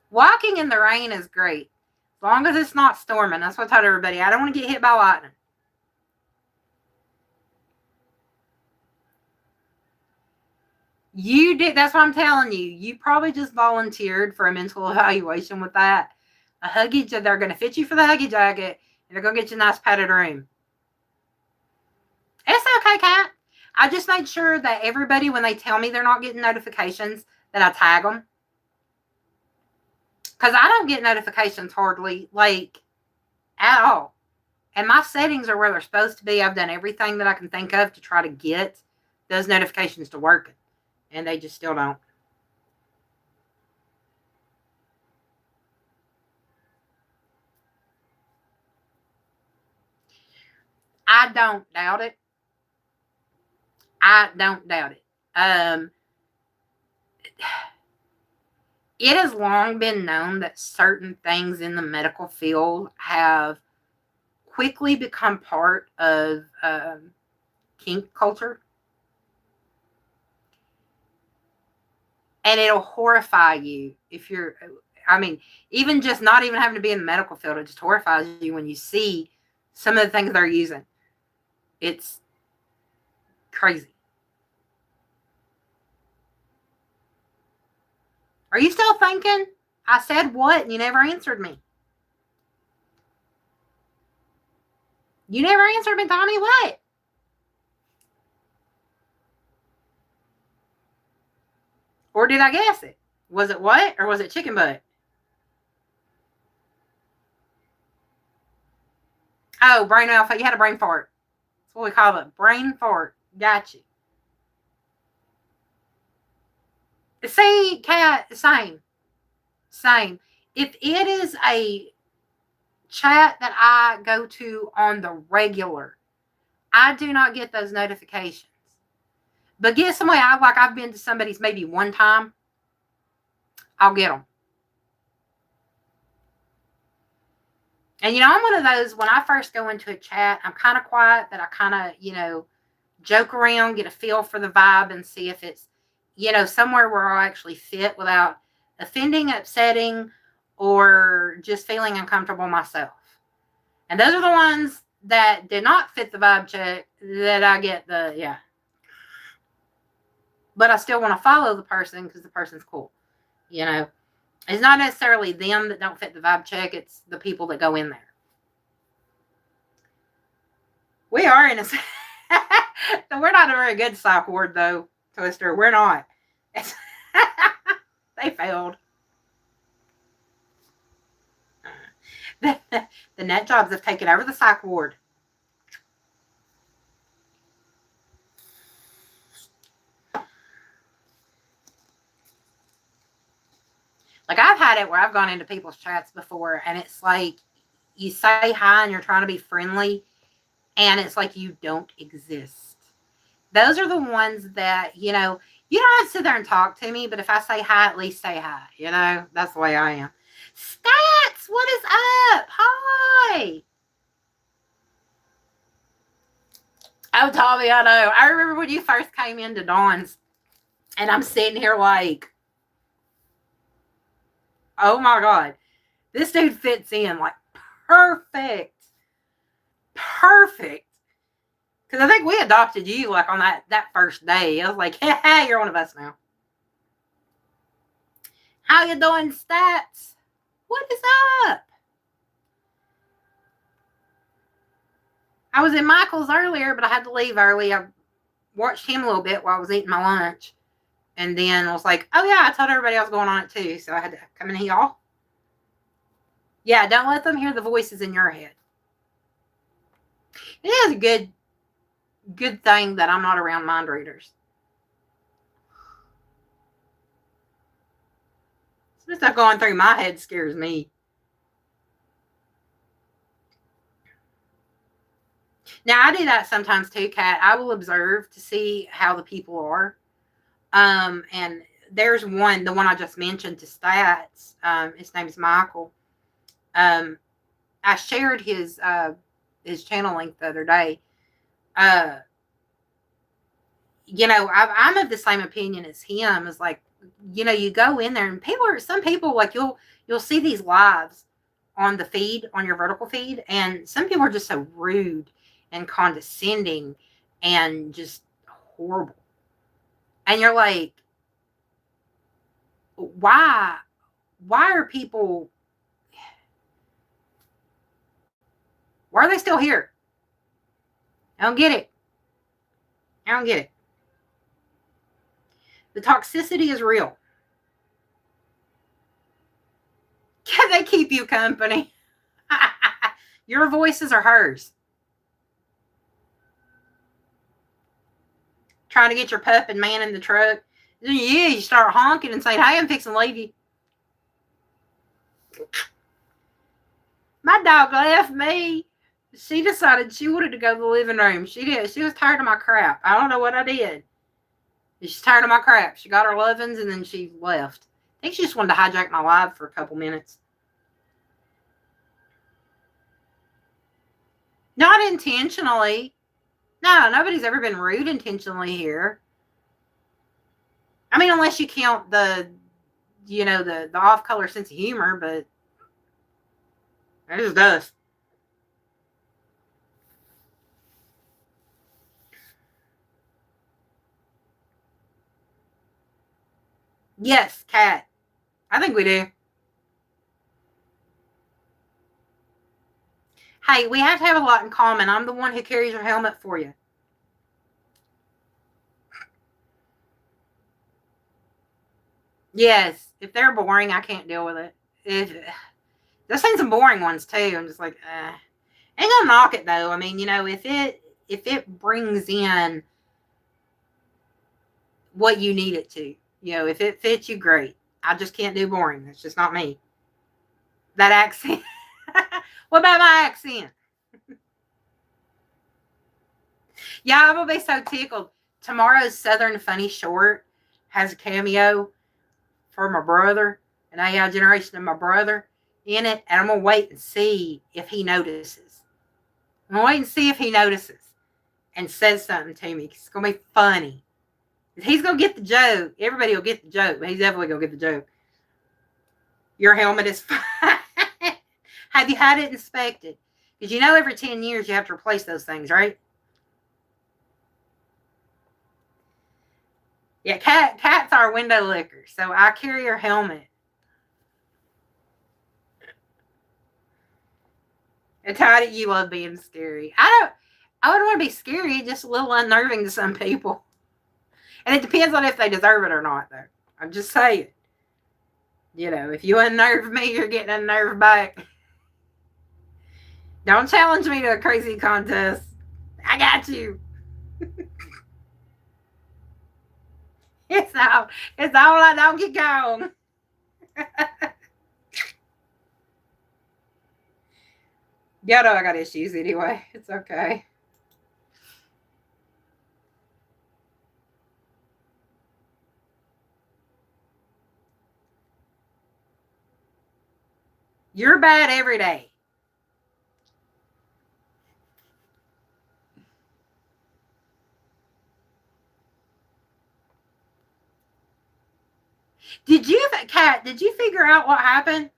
Walking in the rain is great. As long as it's not storming. That's what I told everybody. I don't want to get hit by lightning. You did. That's what I'm telling you. You probably just volunteered for a mental evaluation with that. A Huggy, they're going to fit you for the Huggy jacket, and they're going to get you a nice padded room. It's okay, Kat. I just made sure that everybody, when they tell me they're not getting notifications, that I tag them. Because I don't get notifications hardly, like, at all. And my settings are where they're supposed to be. I've done everything that I can think of to try to get those notifications to work. And they just still don't. I don't doubt it. I don't doubt it. It has long been known that certain things in the medical field have quickly become part of kink culture. And it'll horrify you if you're, even just not even having to be in the medical field, it just horrifies you when you see some of the things they're using. It's crazy. Are you still thinking? I said what and you never answered me. You never answered me, Tommy. What? Or did I guess it? Was it what? Or was it chicken butt? Oh, brain alpha. You had a brain fart. That's what we call it. Brain fart. Got you. See, Kat, same. If it is a chat that I go to on the regular, I do not get those notifications. But get somewhere, I've been to somebody's maybe one time, I'll get them. And I'm one of those, when I first go into a chat, I'm kind of quiet, that I kind of, joke around, get a feel for the vibe, and see if it's, somewhere where I'll actually fit without offending, upsetting, or just feeling uncomfortable myself. And those are the ones that did not fit the vibe check that I get yeah. But I still want to follow the person because the person's cool. It's not necessarily them that don't fit the vibe check. It's the people that go in there. We are in a... We're not a very good psych ward, though, Twister. We're not. They failed. The net jobs have taken over the psych ward. Like, I've had it where I've gone into people's chats before, and it's like you say hi and you're trying to be friendly, and it's like you don't exist. Those are the ones that, you don't have to sit there and talk to me, but if I say hi, at least say hi. That's the way I am. Stats, what is up? Hi. Oh, Tommy, I know. I remember when you first came into Dawn's, and I'm sitting here like, oh my God, this dude fits in like perfect. Perfect. Because I think we adopted you like on that first day. I was like, hey, you're one of us now. How you doing, Stats? What is up? I was in Michael's earlier, but I had to leave early. I watched him a little bit while I was eating my lunch. And then I was like, oh, yeah, I told everybody I was going on it too. So I had to come in here, y'all. Yeah, don't let them hear the voices in your head. It is a good thing that I'm not around mind readers. Some stuff going through my head scares me. Now, I do that sometimes too, Kat. I will observe to see how the people are. And there's the one I just mentioned to Stats. His name's Michael. I shared his channel link the other day. I'm of the same opinion as him. It's like, you go in there and some people like you'll see these lives on the feed, on your vertical feed, and some people are just so rude and condescending and just horrible. And you're like, why are people, why are they still here? I don't get it. The toxicity is real. Can they keep you company? Your voices are hers. Trying to get your pup and man in the truck. Yeah, you start honking and saying, hey, I'm fixing to leave you. My dog left me. She decided she wanted to go to the living room. She did. She was tired of my crap. I don't know what I did. She's tired of my crap. She got her lovin's and then she left. I think she just wanted to hijack my live for a couple minutes. Not intentionally. No, nobody's ever been rude intentionally here. I mean, unless you count the off-color sense of humor, but it just does. Yes, Kat. I think we do. Hey, we have to have a lot in common. I'm the one who carries your helmet for you. Yes, if they're boring, I can't deal with it. I've seen some boring ones too. I'm just like, ain't gonna knock it though. I mean, if it brings in what you need it to, if it fits you, great. I just can't do boring. It's just not me. That accent. What about my accent? Yeah, I'm gonna be so tickled. Tomorrow's Southern Funny Short has a cameo for my brother, an AI generation of my brother in it, and I'm gonna wait and see if he notices. I'm gonna wait and see if he notices and says something to me. It's gonna be funny. He's gonna get the joke. Everybody will get the joke, but he's definitely gonna get the joke. Your helmet is fine. Have you had it inspected? Because every 10 years you have to replace those things, right? Yeah, Cat's our window licker, so I carry her helmet. And Toddy, you love being scary. I wouldn't want to be scary, just a little unnerving to some people. And it depends on if they deserve it or not, though. I'm just saying. If you unnerve me, you're getting unnerved back. Don't challenge me to a crazy contest. I got you. It's all I don't get gone. Y'all know I got issues anyway. It's okay. You're bad every day. Kat, did you figure out what happened?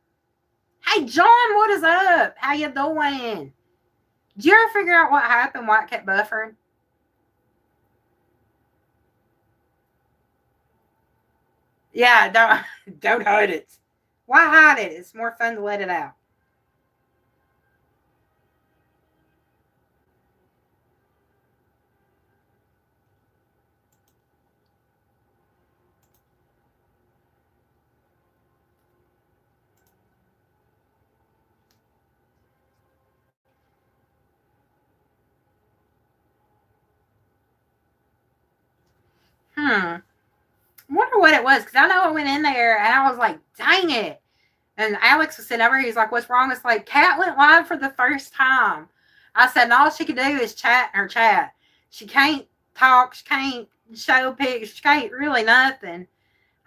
Hey, John, what is up? How you doing? Did you ever figure out what happened? Why it kept buffering? Yeah, don't hide it. Why hide it? It's more fun to let it out. Wonder what it was, because I know I went in there and I was like, dang it. And Alex was sitting over here. He's like, what's wrong? It's like, Kat went live for the first time. I said, and all she can do is chat her chat. She can't talk. She can't show pics. She can't really nothing.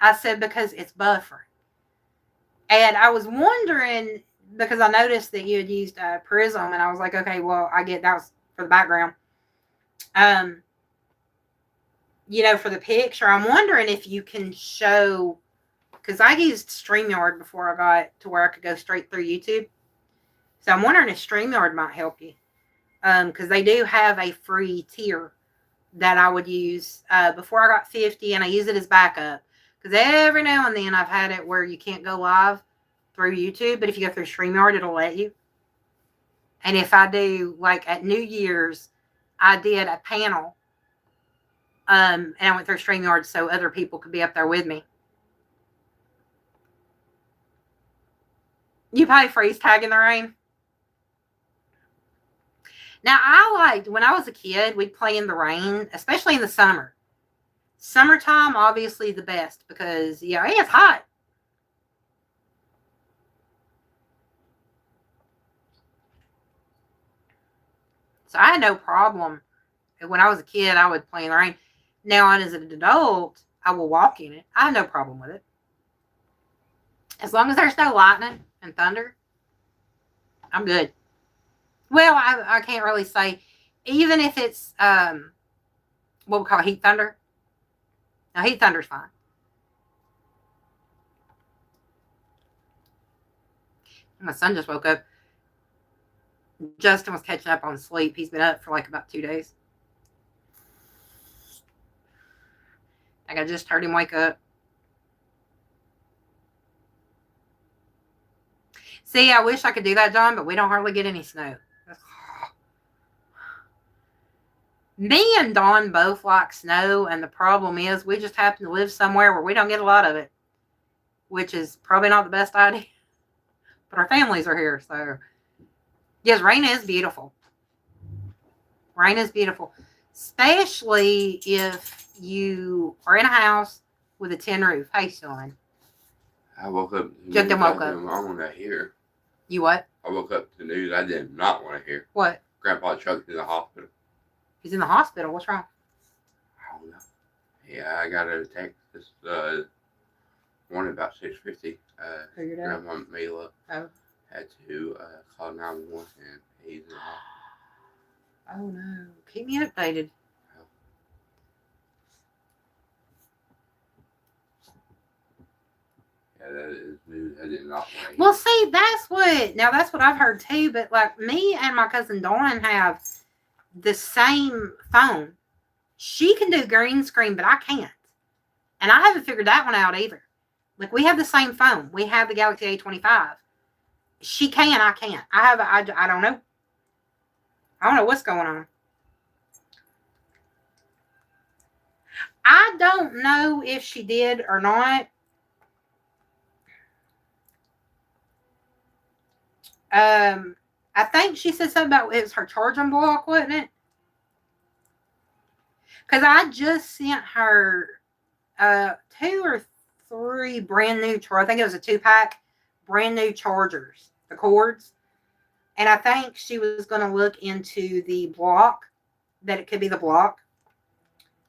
I said, because it's buffering. And I was wondering, because I noticed that you had used Prism, and I was like, okay, well, I get that was for the background. For the picture, I'm wondering if you can show, because I used StreamYard before I got to where I could go straight through YouTube. So I'm wondering if StreamYard might help you. Because they do have a free tier that I would use before I got 50, and I use it as backup. Because every now and then I've had it where you can't go live through YouTube, but if you go through StreamYard, it'll let you. And if I do, like at New Year's, I did a panel, and I went through StreamYard so other people could be up there with me. You probably freeze tag in the rain. Now, I liked, when I was a kid, we'd play in the rain, especially in the summer. Summertime, obviously the best, because, it's hot. So I had no problem. When I was a kid, I would play in the rain. Now, as an adult, I will walk in it. I have no problem with it. As long as there's no lightning and thunder, I'm good. Well, I can't really say. Even if it's what we call heat thunder. Now, heat thunder's fine. My son just woke up. Justin was catching up on sleep. He's been up for like about 2 days. Like I just heard him wake up. See, I wish I could do that, John, but we don't hardly get any snow. Me and Dawn both like snow, and the problem is we just happen to live somewhere where we don't get a lot of it, which is probably not the best idea. But our families are here, so yes, rain is beautiful. Rain is beautiful, especially if you are in a house with a tin roof. Hey, son. I woke up. Justin woke up. I want to hear. You what? I woke up to the news I did not want to hear. What? Grandpa Chuck's in the hospital. He's in the hospital. What's wrong? I don't know. Yeah, I got a text this morning about 6:50. Grandma Mila had to call 911, and he's in the hospital. Oh no! Keep me updated. Yeah, that is news I did not want. Well, see, that's what I've heard too. But like me and my cousin Dawn have the same phone. She can do green screen, but I can't. And I haven't figured that one out either. Like we have the same phone. We have the Galaxy A25. She can, I can't. I don't know. I don't know what's going on. I don't know if she did or not. I think she said something about it was her charging block, wasn't it? Because I just sent her 2 or 3 brand new I think it was a 2-pack brand new chargers, the cords. And I think she was going to look into the block, that it could be the block.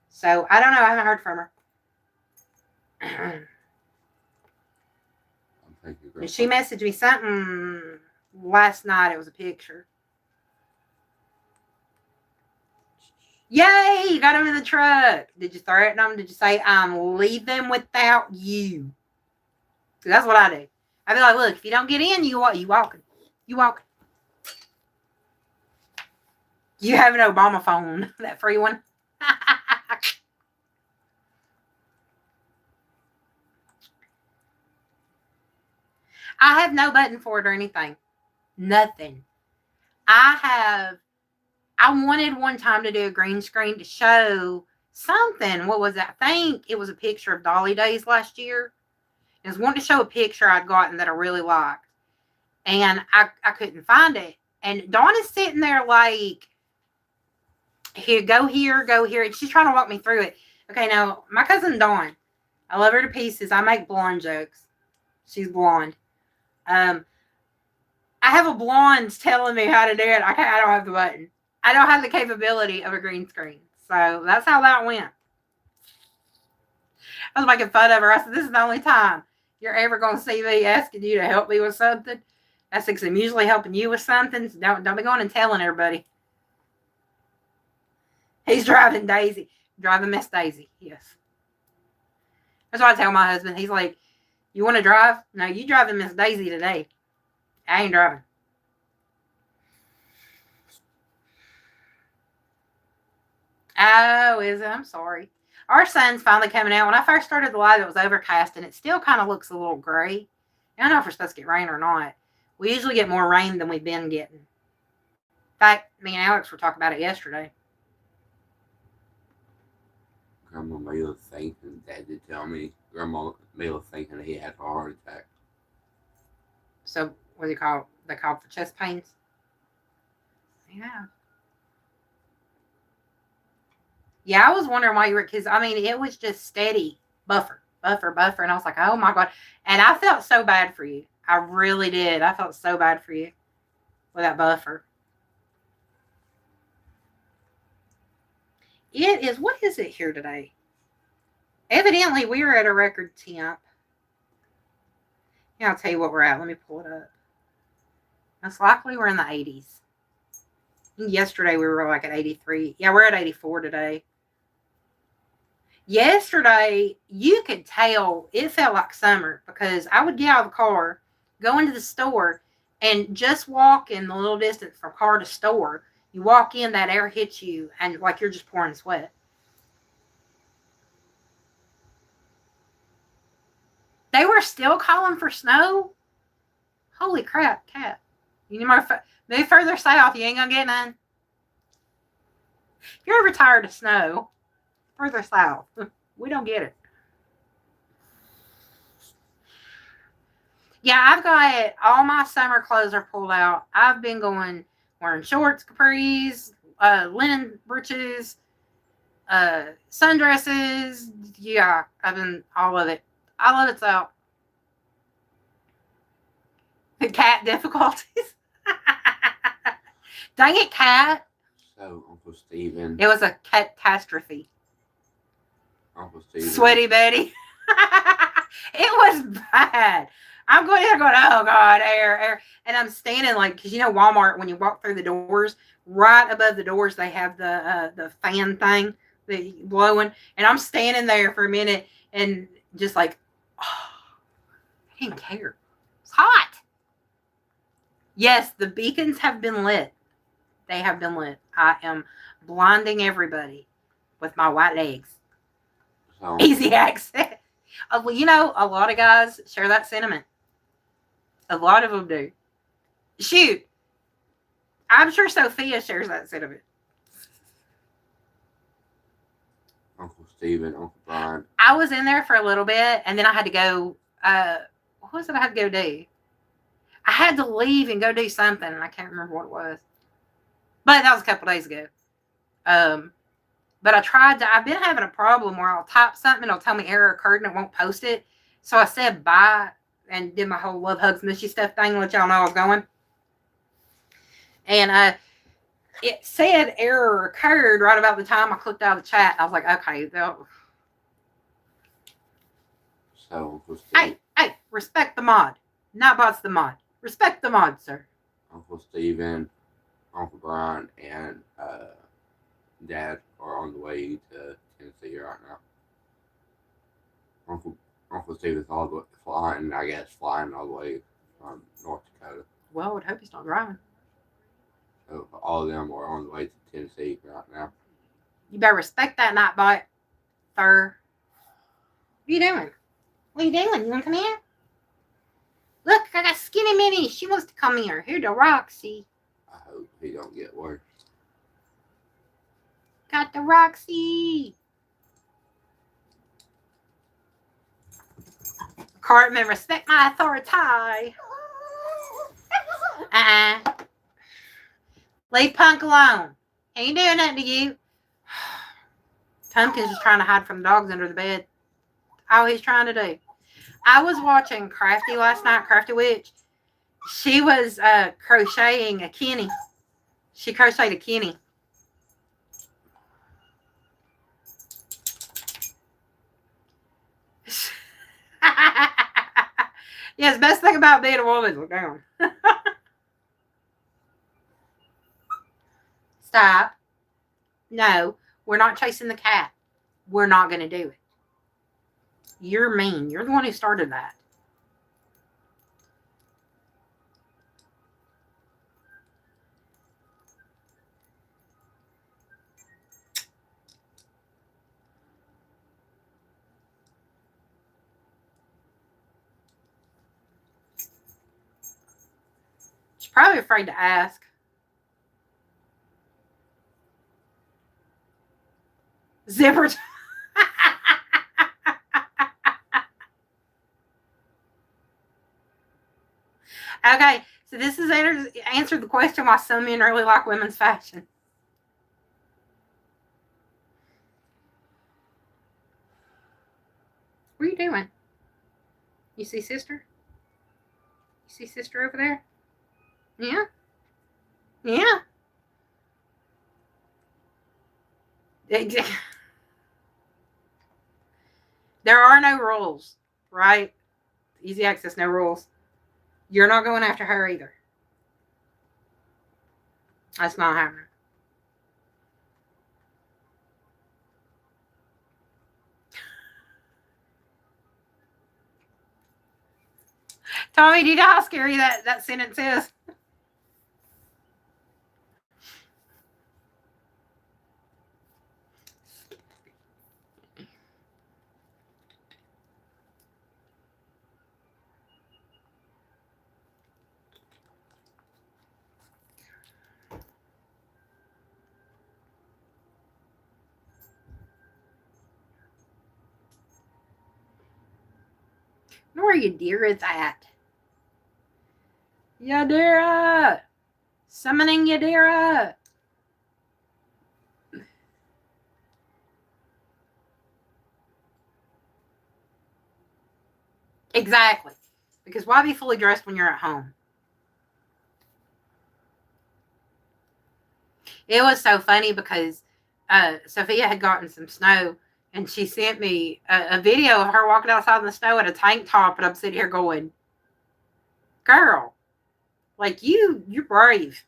So I don't know. I haven't heard from her. She messaged me something last night. It was a picture. Yay! You got them in the truck. Did you threaten them? Did you say, I'm leaving without you? That's what I do. I be like, look, if you don't get in, you walking. You walking. You have an Obama phone, that free one. I have no button for it or anything. Nothing. I wanted one time to do a green screen to show something. What was it? I think it was a picture of Dolly Days last year. I was wanting to show a picture I'd gotten that I really liked. And I couldn't find it. And Dawn is sitting there like, here, go here, go here. And she's trying to walk me through it. Okay, now, my cousin Dawn, I love her to pieces. I make blonde jokes. She's blonde. I have a blonde telling me how to do it. I don't have the button. I don't have the capability of a green screen. So that's how that went. I was making fun of her. I said, this is the only time you're ever going to see me asking you to help me with something. That's because I'm usually helping you with something. So don't be going and telling everybody. He's driving Daisy. Driving Miss Daisy. Yes. That's what I tell my husband. He's like, you want to drive? No, you driving Miss Daisy today. I ain't driving. Oh, is it? I'm sorry. Our sun's finally coming out. When I first started the live, it was overcast, and it still kind of looks a little gray. I don't know if we're supposed to get rain or not. We usually get more rain than we've been getting. In fact, me and Alex were talking about it yesterday. Grandma Mila thinking, Dad did tell me, Grandma Mila thinking that he had a heart attack. So, what do you call it? They call it for chest pains? Yeah. Yeah, I was wondering why you were, because, I mean, it was just steady. Buffer. And I was like, oh, my God. And I felt so bad for you. I really did. I felt so bad for you with that buffer. It is, what is it here today? Evidently, we were at a record temp. Yeah, I'll tell you what we're at. Let me pull it up. Most likely we're in the 80s. Yesterday we were like at 83. Yeah, we're at 84 today. Yesterday, you could tell it felt like summer because I would get out of the car, go into the store, and just walk in the little distance from car to store. You walk in, that air hits you, and like you're just pouring sweat. They were still calling for snow? Holy crap, Cat. You need more move further south. You ain't gonna get none. If you're ever tired of snow, further south. We don't get it. Yeah, I've got all my summer clothes are pulled out. I've been wearing shorts, capris, linen breeches, sundresses. Yeah, I've been all of it. I love it so. The cat difficulties. Dang it, Cat. So, Uncle Steven. It was a catastrophe. Uncle Steven. Sweaty Betty. It was bad. I'm going there going, oh, God, air. And I'm standing like, because you know Walmart, when you walk through the doors, right above the doors, they have the fan thing that blowing. And I'm standing there for a minute and just like, oh, I didn't care. It's hot. Yes, the beacons have been lit. They have been lit. I am blinding everybody with my white legs. So, easy access. Well, you know, a lot of guys share that sentiment. A lot of them do. Shoot. I'm sure Sophia shares that sentiment. Uncle Steven, Uncle Brian. I was in there for a little bit, and then I had to go, what was it I had to go do? I had to leave and go do something, and I can't remember what it was. But that was a couple days ago. But I've been having a problem where I'll type something, it'll tell me error occurred, and it won't post it. So I said bye and did my whole love, hugs, miss you stuff thing, let y'all know I was going. And it said error occurred right about the time I clicked out of the chat. I was like, okay. So, hey, respect the mod. Not bots the mod. Respect the mod, sir. Uncle Steven, Uncle Brian, and Dad are on the way to Tennessee right now. Uncle Steve is all the way flying, I guess, flying all the way from North Dakota. Well, I would hope he's not driving. So all of them are on the way to Tennessee right now. You better respect that night bite, sir. What are you doing? What are you doing? You want to come here? Look, I got Skinny Minnie. She wants to come here. Here to Roxy. I hope he don't get worse. Got the Roxy. Cartman, respect my authority. Leave Punk alone. He ain't doing nothing to you. Pumpkin's just trying to hide from the dogs under the bed. All he's trying to do. I was watching Crafty last night, Crafty Witch. She was crocheting a Kenny. She crocheted a Kenny. Yes, best thing about being a woman. Look down. Stop. No, we're not chasing the cat. We're not going to do it. You're mean. You're the one who started that. She's probably afraid to ask. Zipper. Okay, so this is answered the question why some men really like women's fashion. What are you doing? You see sister? You see sister over there? Yeah? Yeah. There are no rules, right? Easy access, no rules. You're not going after her either. That's not happening. Tommy, do you know how scary that sentence is? Where you dear is at? Yadira! Summoning Yadira! Exactly. Because why be fully dressed when you're at home? It was so funny because Sophia had gotten some snow and she sent me a video of her walking outside in the snow in a tank top, and I'm sitting here going, girl, like you're brave.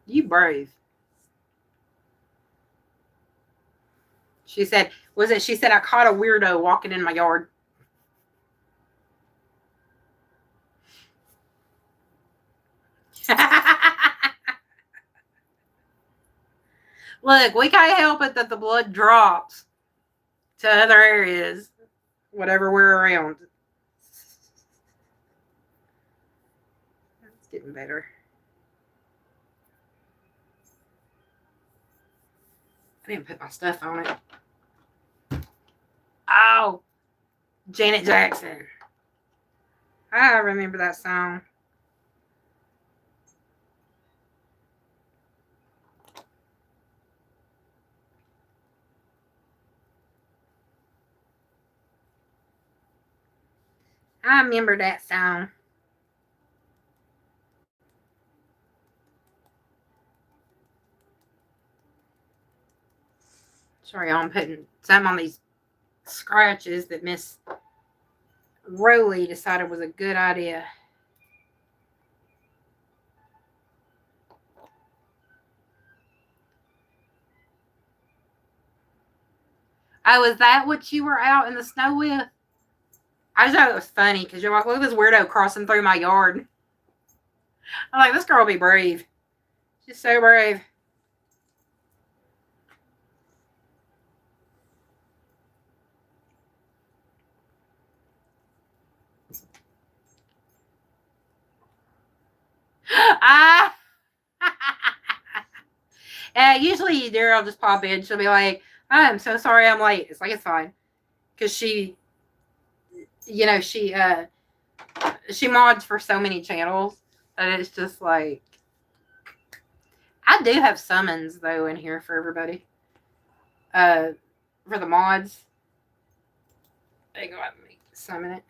You brave. She said, she said, I caught a weirdo walking in my yard. Look, we can't help it that the blood drops to other areas, whatever we're around. It's getting better. I didn't put my stuff on it. Oh, Janet Jackson. I remember that song. I remember that song. Sorry, I'm putting some on these scratches that Miss Rowley decided was a good idea. Oh, is that what you were out in the snow with? I just thought it was funny because you're like, look at this weirdo crossing through my yard. I'm like, this girl will be brave. She's so brave. Ah. Usually Daryl will just pop in. She'll be like, I'm so sorry I'm late. It's like, it's fine. Because she mods for so many channels that it's just like, I do have summons though in here for everybody. For the mods. Hang on, let me summon it.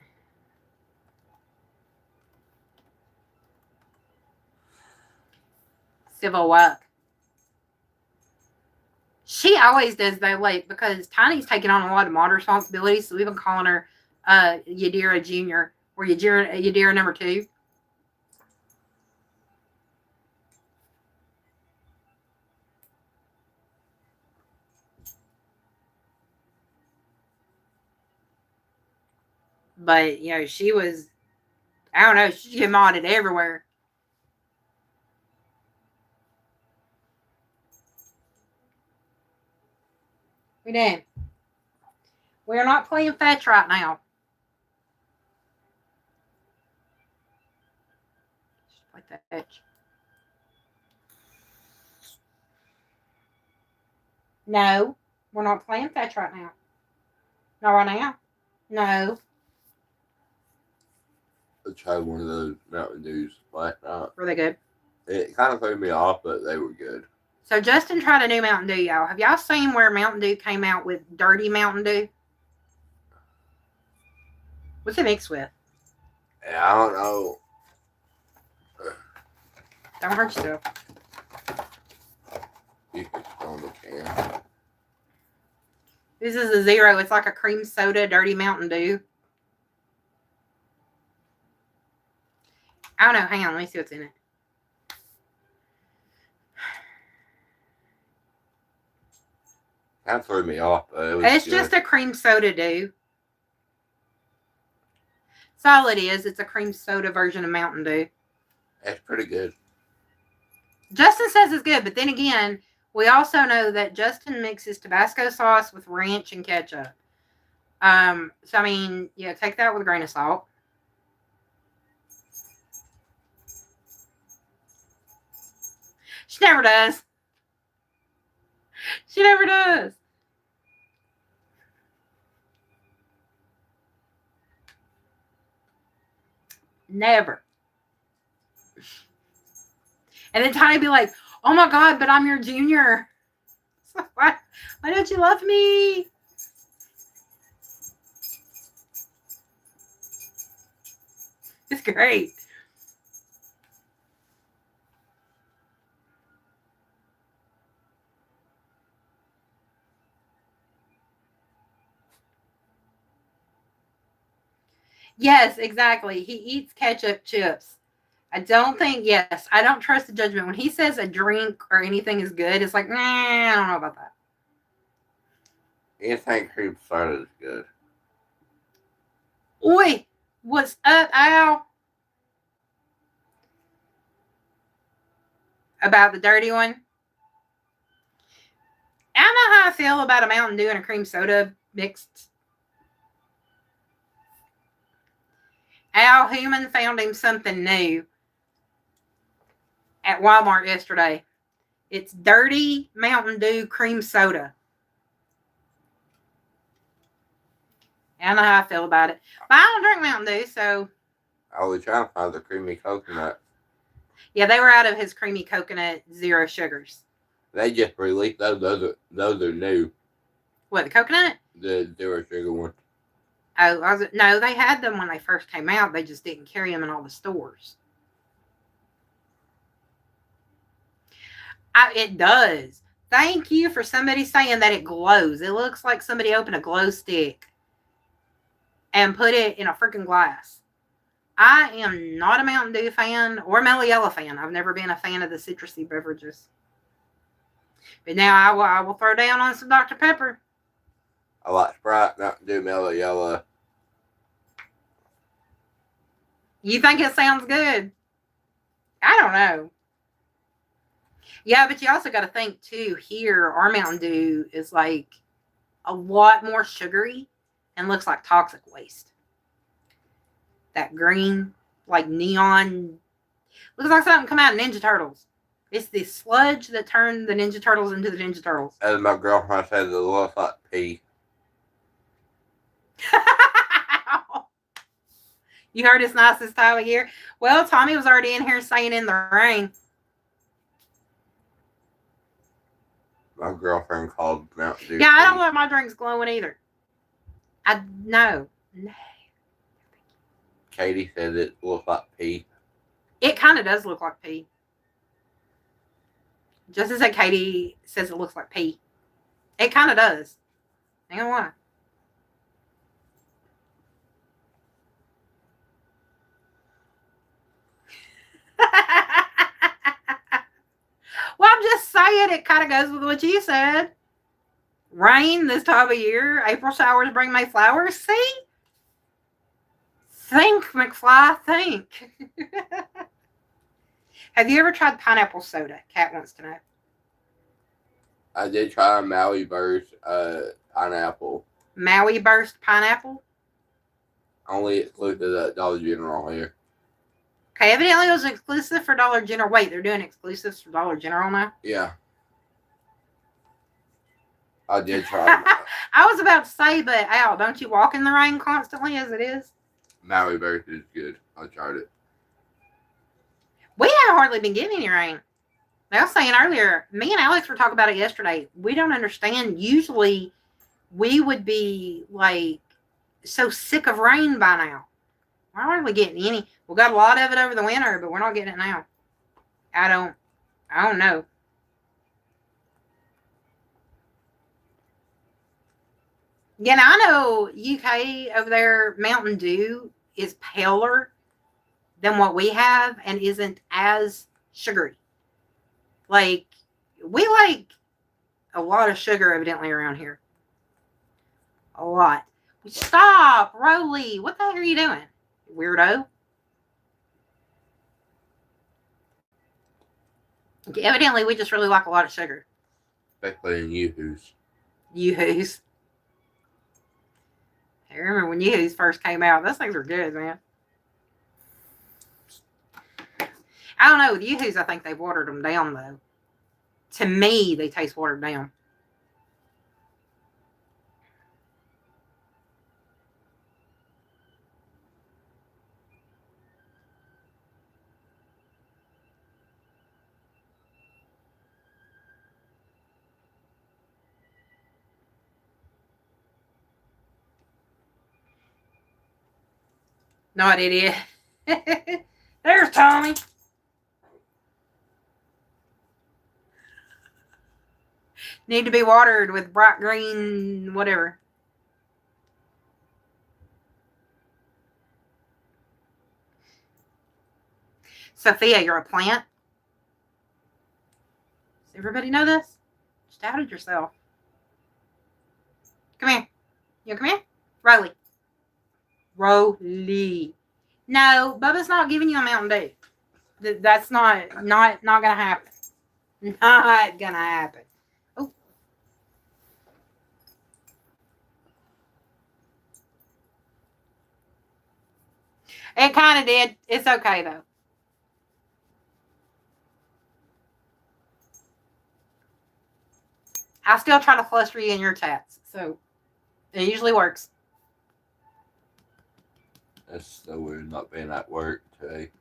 Civil work. She always does though, like, because Tiny's taking on a lot of mod responsibilities, so we've been calling her Yadira Jr. or Yadira number 2. But she was, I don't know, she get modded everywhere. We did. We're not playing fetch right now. Like that fetch. No, we're not playing fetch right now. Not right now. No. I tried one of those Mountain Dews last night. Were they good? It kind of threw me off, but they were good. So Justin tried a new Mountain Dew, y'all. Have y'all seen where Mountain Dew came out with dirty Mountain Dew? What's it mixed with? Yeah, I don't know. Don't hurt yourself. You can on the can. This is a 0. It's like a cream soda, dirty Mountain Dew. I don't know. Hang on. Let me see what's in it. That threw me off. It's good. Just a cream soda Dew. That's all it is. It's a cream soda version of Mountain Dew. That's pretty good. Justin says it's good, but then again, we also know that Justin mixes Tabasco sauce with ranch and ketchup. So I mean, take that with a grain of salt. She never does. She never does. Never. And then Tiny be like, oh my God, but I'm your junior. So why don't you love me? It's great. Yes, exactly. He eats ketchup chips. I don't trust the judgment. When he says a drink or anything is good, it's like, nah, I don't know about that. Anything cream soda is good. Oi, what's up, Al? About the dirty one? I don't know how I feel about a Mountain Dew and a cream soda mixed. Al Human found him something new at Walmart yesterday. It's dirty Mountain Dew cream soda. I don't know how I feel about it. But I don't drink Mountain Dew, so. I was trying to find the creamy coconut. Yeah, they were out of his creamy coconut 0 sugars. They just released those are new. What, the coconut? The 0 sugar one. Oh, no, they had them when they first came out. They just didn't carry them in all the stores. It does. Thank you for somebody saying that it glows. It looks like somebody opened a glow stick and put it in a freaking glass. I am not a Mountain Dew fan or Mellow Yellow fan. I've never been a fan of the citrusy beverages. But now I will throw down on some Dr. Pepper. I like Sprite, Mountain Dew, Mellow Yellow. You think it sounds good? I don't know. Yeah, but you also got to think too. Here, our Mountain Dew is like a lot more sugary and looks like toxic waste. That green, like neon, looks like something come out of Ninja Turtles. It's the sludge that turned the Ninja Turtles into the Ninja Turtles. As my girlfriend said, it looks like pee. You heard it's nice this time of year? Well, Tommy was already in here saying in the rain. My girlfriend called Mountain Dew. Yeah, I don't want my drinks glowing either. I no. Katie said it looks like pee. It kind of does look like pee. Just as Katie says it looks like pee. It kind of does. I ain't gonna lie. Well, I'm just saying it kind of goes with what you said. Rain this time of year. April showers bring May flowers. See? Think, McFly, think. Have you ever tried pineapple soda? Kat wants to know. I did try Maui Burst pineapple. Maui Burst pineapple? Only exclusive at Dollar General here. Okay, evidently it was exclusive for Dollar General. Wait, they're doing exclusives for Dollar General now? Yeah. I did try. I was about to say, but Al, don't you walk in the rain constantly as it is? Maui Burst is good. I tried it. We haven't hardly been getting any rain. I was saying earlier, me and Alex were talking about it yesterday. We don't understand. Usually, we would be like so sick of rain by now. We're not really getting any. We got a lot of it over the winter, but we're not getting it now. I don't know. Yeah, now I know UK over there, Mountain Dew is paler than what we have and isn't as sugary. Like, we like a lot of sugar evidently around here. A lot. Stop, Rolly. What the heck are you doing, weirdo? Evidently, we just really like a lot of sugar. Especially in Yoo-Hoos. Yoo-Hoos. I remember when Yoo-Hoos first came out. Those things were good, man. I don't know. With Yoo-Hoos, I think they've watered them down, though. To me, they taste watered down. Not idiot. There's Tommy. Need to be watered with bright green whatever. Sophia, you're a plant. Does everybody know this? Just outed yourself. Come here. You come here? Rolly. Rolly. No, Bubba's not giving you a Mountain Dew. That's not gonna happen. Not gonna happen. Oh. It kind of did. It's okay though. I still try to fluster you in your chats, so it usually works. That's so weird not being at work today.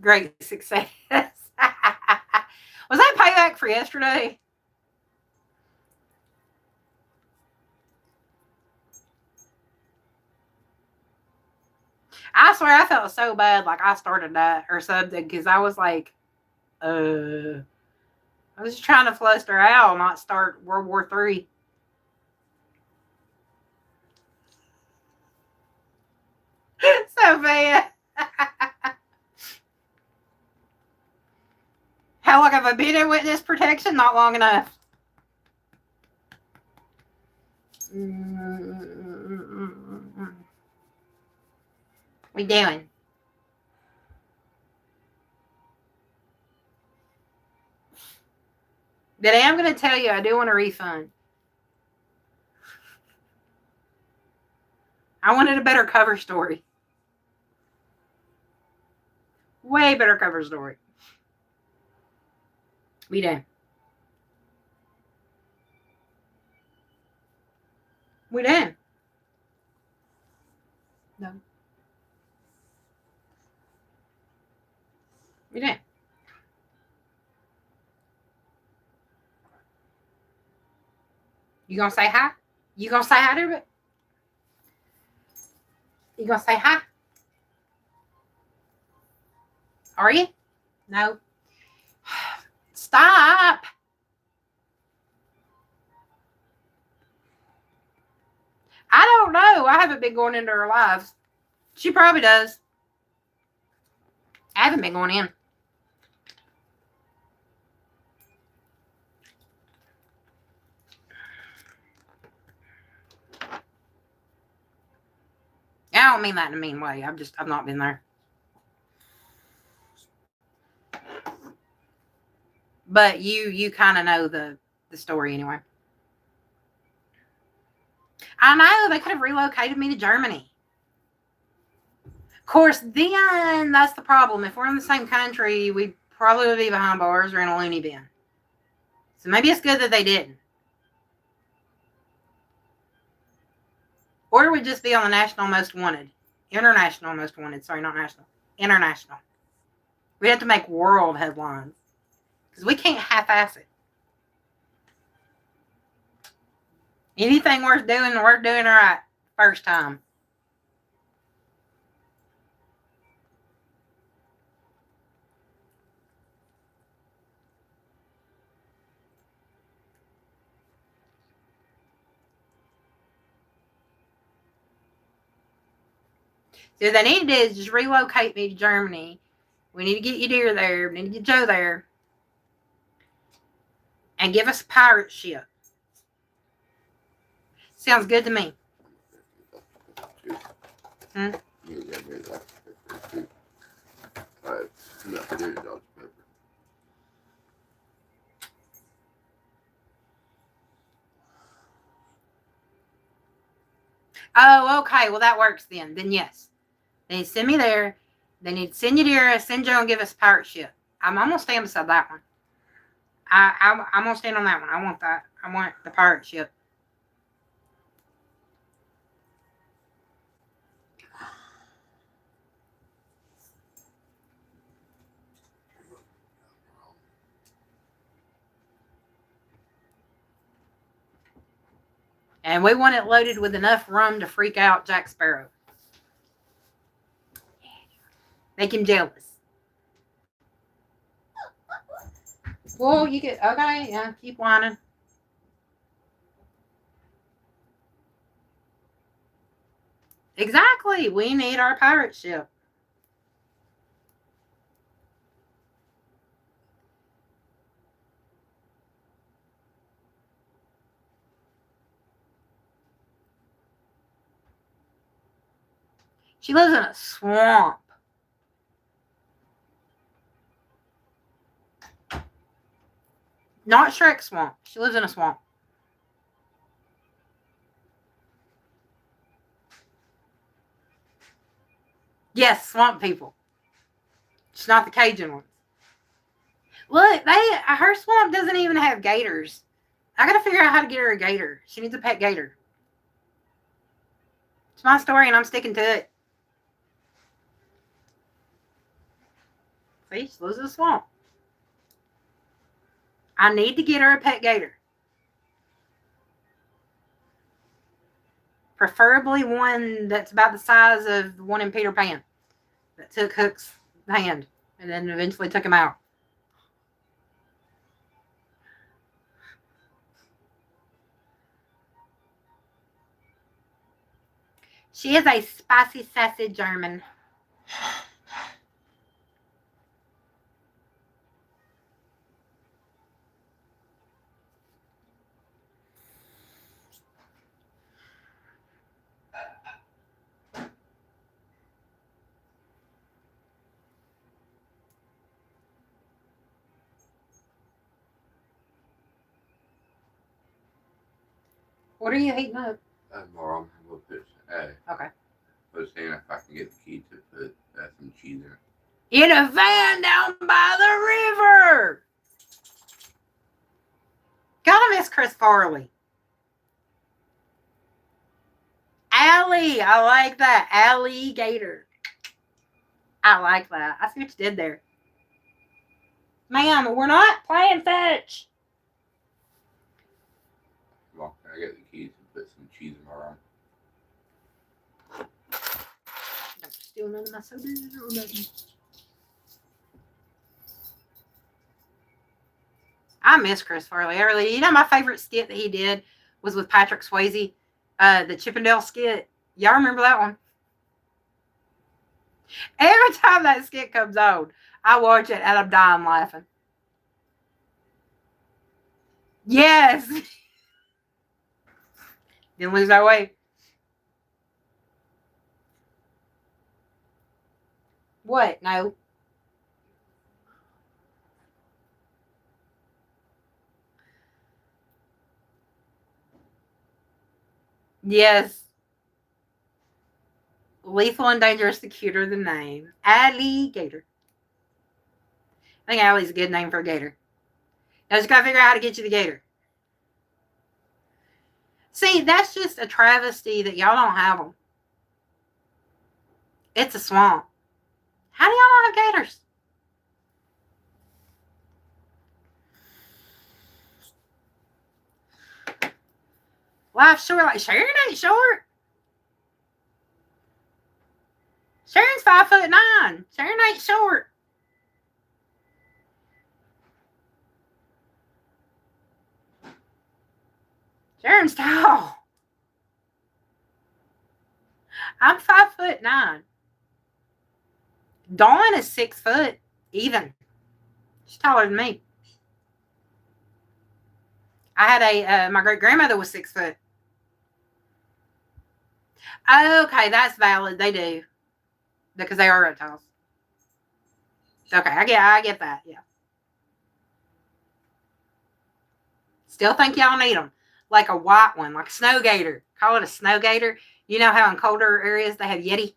Great success. Was that payback for yesterday? I swear I felt so bad like I started that or something because I was like, I was just trying to fluster Al, not start World War III. Sophia. How long have I been in witness protection? Not long enough. We doing? But I am going to tell you, I do want a refund. I wanted a better cover story. Way better cover story. We done. We done. No. We done. You gonna say hi? You gonna say hi to everybody? You gonna say hi? Are you? No. Stop. I don't know. I haven't been going into her lives. She probably does. I haven't been going in. I don't mean that in a mean way. I've not been there. But you kind of know the story anyway. I know they could have relocated me to Germany. Of course, then that's the problem. If we're in the same country, we probably would be behind bars or in a loony bin. So maybe it's good that they didn't. Or it would just be on the national most wanted. International most wanted. Sorry, not national. International. We have to make world headlines. Because we can't half-ass it. Anything worth doing right first time. So what they need to do is just relocate me to Germany. We need to get you dear there. We need to get Joe there. And give us a pirate ship. Sounds good to me. Hmm? Oh, okay. Well, that works then. Then yes. They need to send me there. They need to send you there, send Joe and give us a pirate ship. I'm going to stand beside that one. I'm going to stand on that one. I want that. I want the pirate ship. And we want it loaded with enough rum to freak out Jack Sparrow. Make him jealous. Well, you get, okay, yeah, keep whining. Exactly. We need our pirate ship. She lives in a swamp. Not Shrek swamp. She lives in a swamp. Yes, swamp people. She's not the Cajun ones. Look, her swamp doesn't even have gators. I gotta figure out how to get her a gator. She needs a pet gator. It's my story and I'm sticking to it. See, she lives in a swamp. I need to get her a pet gator. Preferably one that's about the size of the one in Peter Pan that took Hook's hand and then eventually took him out. She is a spicy, sassy German. What are you heating up? More on we'll put, Okay. I was saying if I can get the key to put some cheese in it. In a van down by the river. Gotta miss Chris Farley. Allie, I like that. Alligator. I like that. I see what you did there. Ma'am, we're not playing fetch. Well, can I get the keys and put some cheese in my rum? Don't steal none of my sodas or nothing. I miss Chris Farley. Really, you know, my favorite skit that he did was with Patrick Swayze, the Chippendale skit. Y'all remember that one? Every time that skit comes on, I watch it and I'm dying laughing. Yes. Didn't lose our way. What? No. Yes. Lethal and Dangerous, the cuter the name. Alligator. I think Allie's a good name for a gator. Now just gotta figure out how to get you the gator. See, that's just a travesty that y'all don't have them. It's a swamp. How do y'all not have gators? Life's short. Like Sharon ain't short. Sharon's 5'9". Sharon ain't short. Sharon's tall. I'm 5'9". Dawn is 6 foot, even. She's taller than me. I had my great grandmother was 6 foot. Okay, that's valid. They do, because they are reptiles. Okay, I get that. Yeah. Still think y'all need them, like a white one, like a snow gator. Call it a snow gator. You know how in colder areas they have Yeti,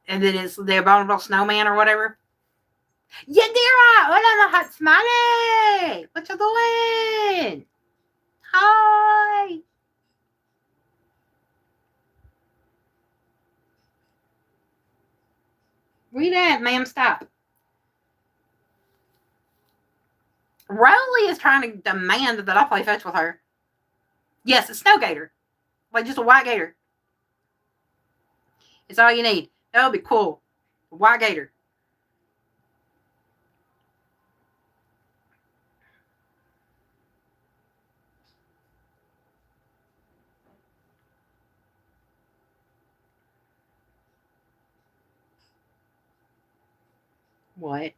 and then it's the abominable snowman or whatever. Yadira, hola, hot smiley. What you doing? Hi. Read that, ma'am. Stop. Rowley is trying to demand that I play fetch with her. Yes, a snow gator. Like just a white gator. It's all you need. That would be cool. A white gator. What?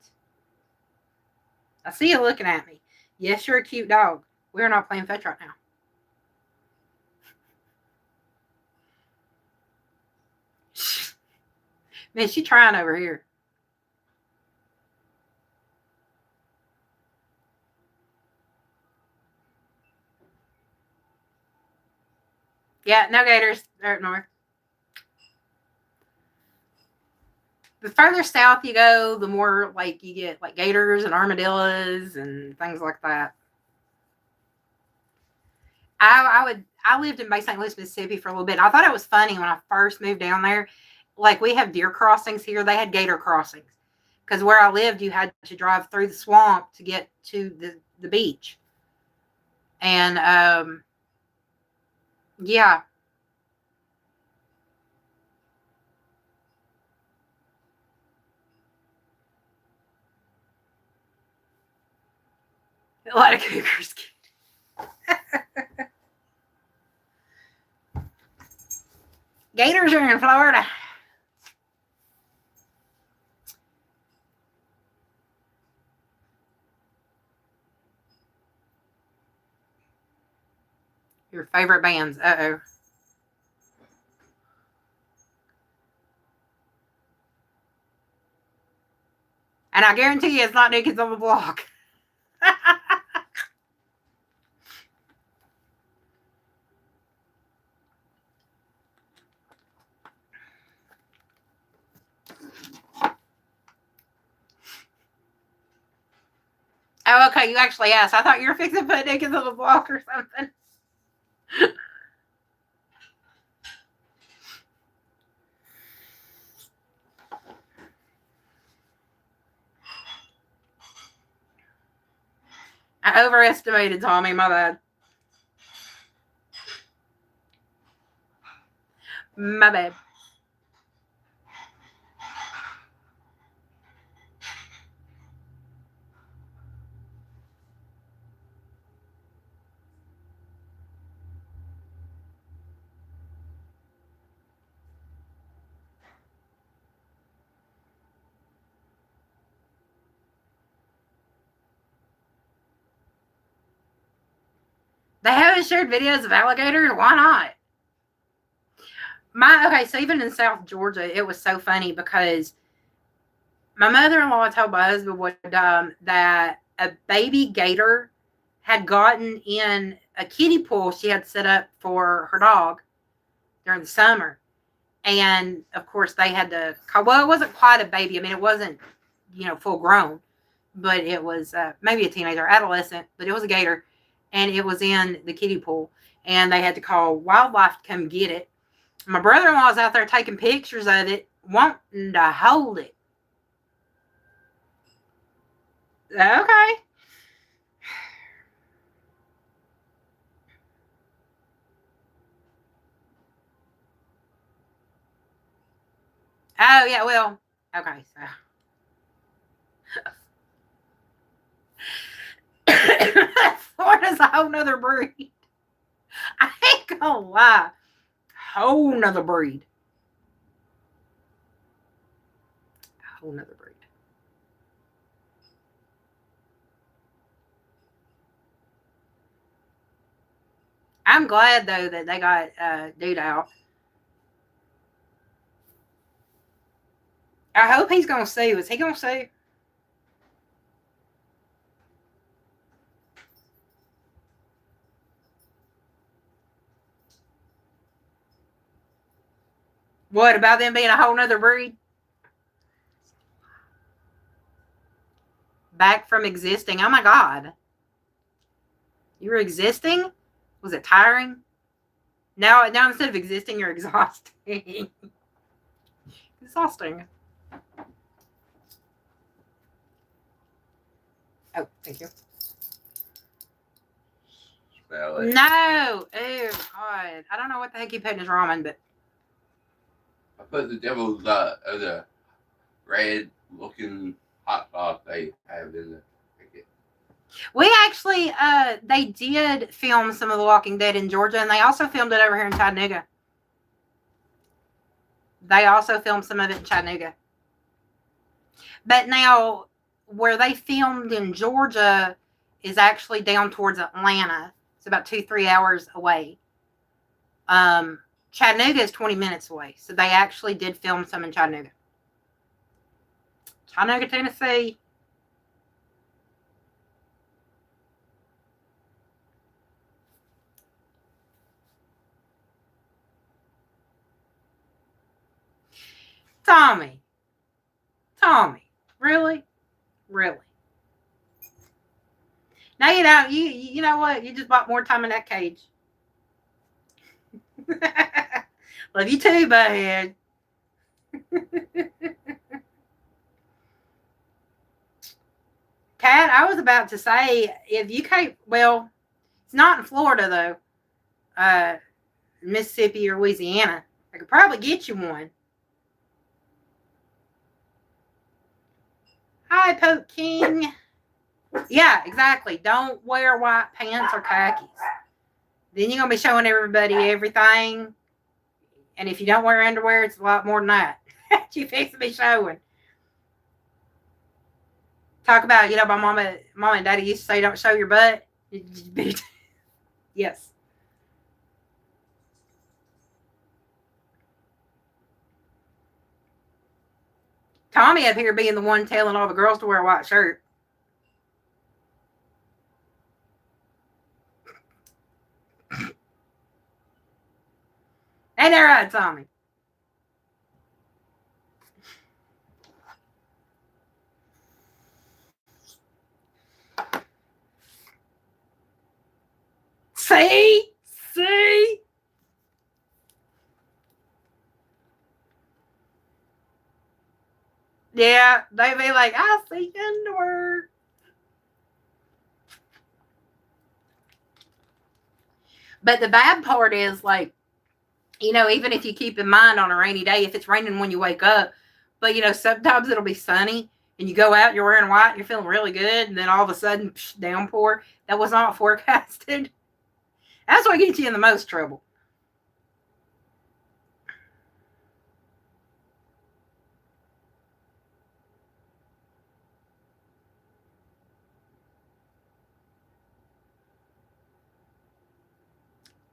I see you looking at me. Yes, you're a cute dog. We're not playing fetch right now. Man, she trying over here. Yeah, no gators there up north. The further south you go, the more like you get like gators and armadillos and things like that. I lived in Bay St. Louis, Mississippi for a little bit. I thought it was funny when I first moved down there. Like we have deer crossings here, they had gator crossings. Because where I lived, you had to drive through the swamp to get to the beach. And yeah. A lot of cougars. Gators are in Florida. Your favorite bands. Uh-oh. And I guarantee you it's not New Kids on the Block. Oh, okay, you actually asked. I thought you were fixing to put New Kids on the Block or something. I overestimated Tommy, my bad. My bad. They haven't shared videos of alligators? Why not? Okay, so even in South Georgia, it was so funny because my mother-in-law told my husband that a baby gator had gotten in a kiddie pool she had set up for her dog during the summer. And, of course, they had to call. Well, it wasn't quite a baby. I mean, it wasn't, full grown. But it was maybe a teenager, adolescent. But it was a gator. And it was in the kiddie pool. And they had to call wildlife to come get it. My brother-in-law was out there taking pictures of it, wanting to hold it. Okay. Oh, yeah, well, okay, so. Florida's a whole nother breed. I ain't gonna lie. Whole nother breed. Whole nother breed. I'm glad, though, that they got dude out. I hope he's going to sue. Is he going to sue? What about them being a whole nother breed? Back from existing. Oh, my God. You were existing? Was it tiring? Now instead of existing, you're exhausting. Exhausting. Oh, thank you. Smell it. No. Oh, God. I don't know what the heck you put in his ramen, but. I put the devil's the red looking hot sauce they have in the ticket. We actually, they did film some of The Walking Dead in Georgia, and they also filmed it over here in Chattanooga. They also filmed some of it in Chattanooga. But now, where they filmed in Georgia is actually down towards Atlanta. It's about 2-3 hours away. Chattanooga is 20 minutes away. So they actually did film some in Chattanooga. Chattanooga, Tennessee. Tommy, really? Now you know. You know what? You just bought more time in that cage. Love you too, bud. Kat, I was about to say, if you can't, well, it's not in Florida though. Mississippi or Louisiana. I could probably get you one. Hi, Poke King. Yeah, exactly. Don't wear white pants or khakis. Then you're going to be showing everybody everything. And if you don't wear underwear, it's a lot more than that. You fix to be showing. Talk about, my mom and daddy used to say, don't show your butt. Yes. Tommy up here being the one telling all the girls to wear a white shirt. Ain't that right, Tommy? See? Yeah, they be like, I see underwear. But the bad part is, like, even if you keep in mind on a rainy day, if it's raining when you wake up, but, sometimes it'll be sunny and you go out, you're wearing white, you're feeling really good, and then all of a sudden, downpour. That was not forecasted. That's what gets you in the most trouble.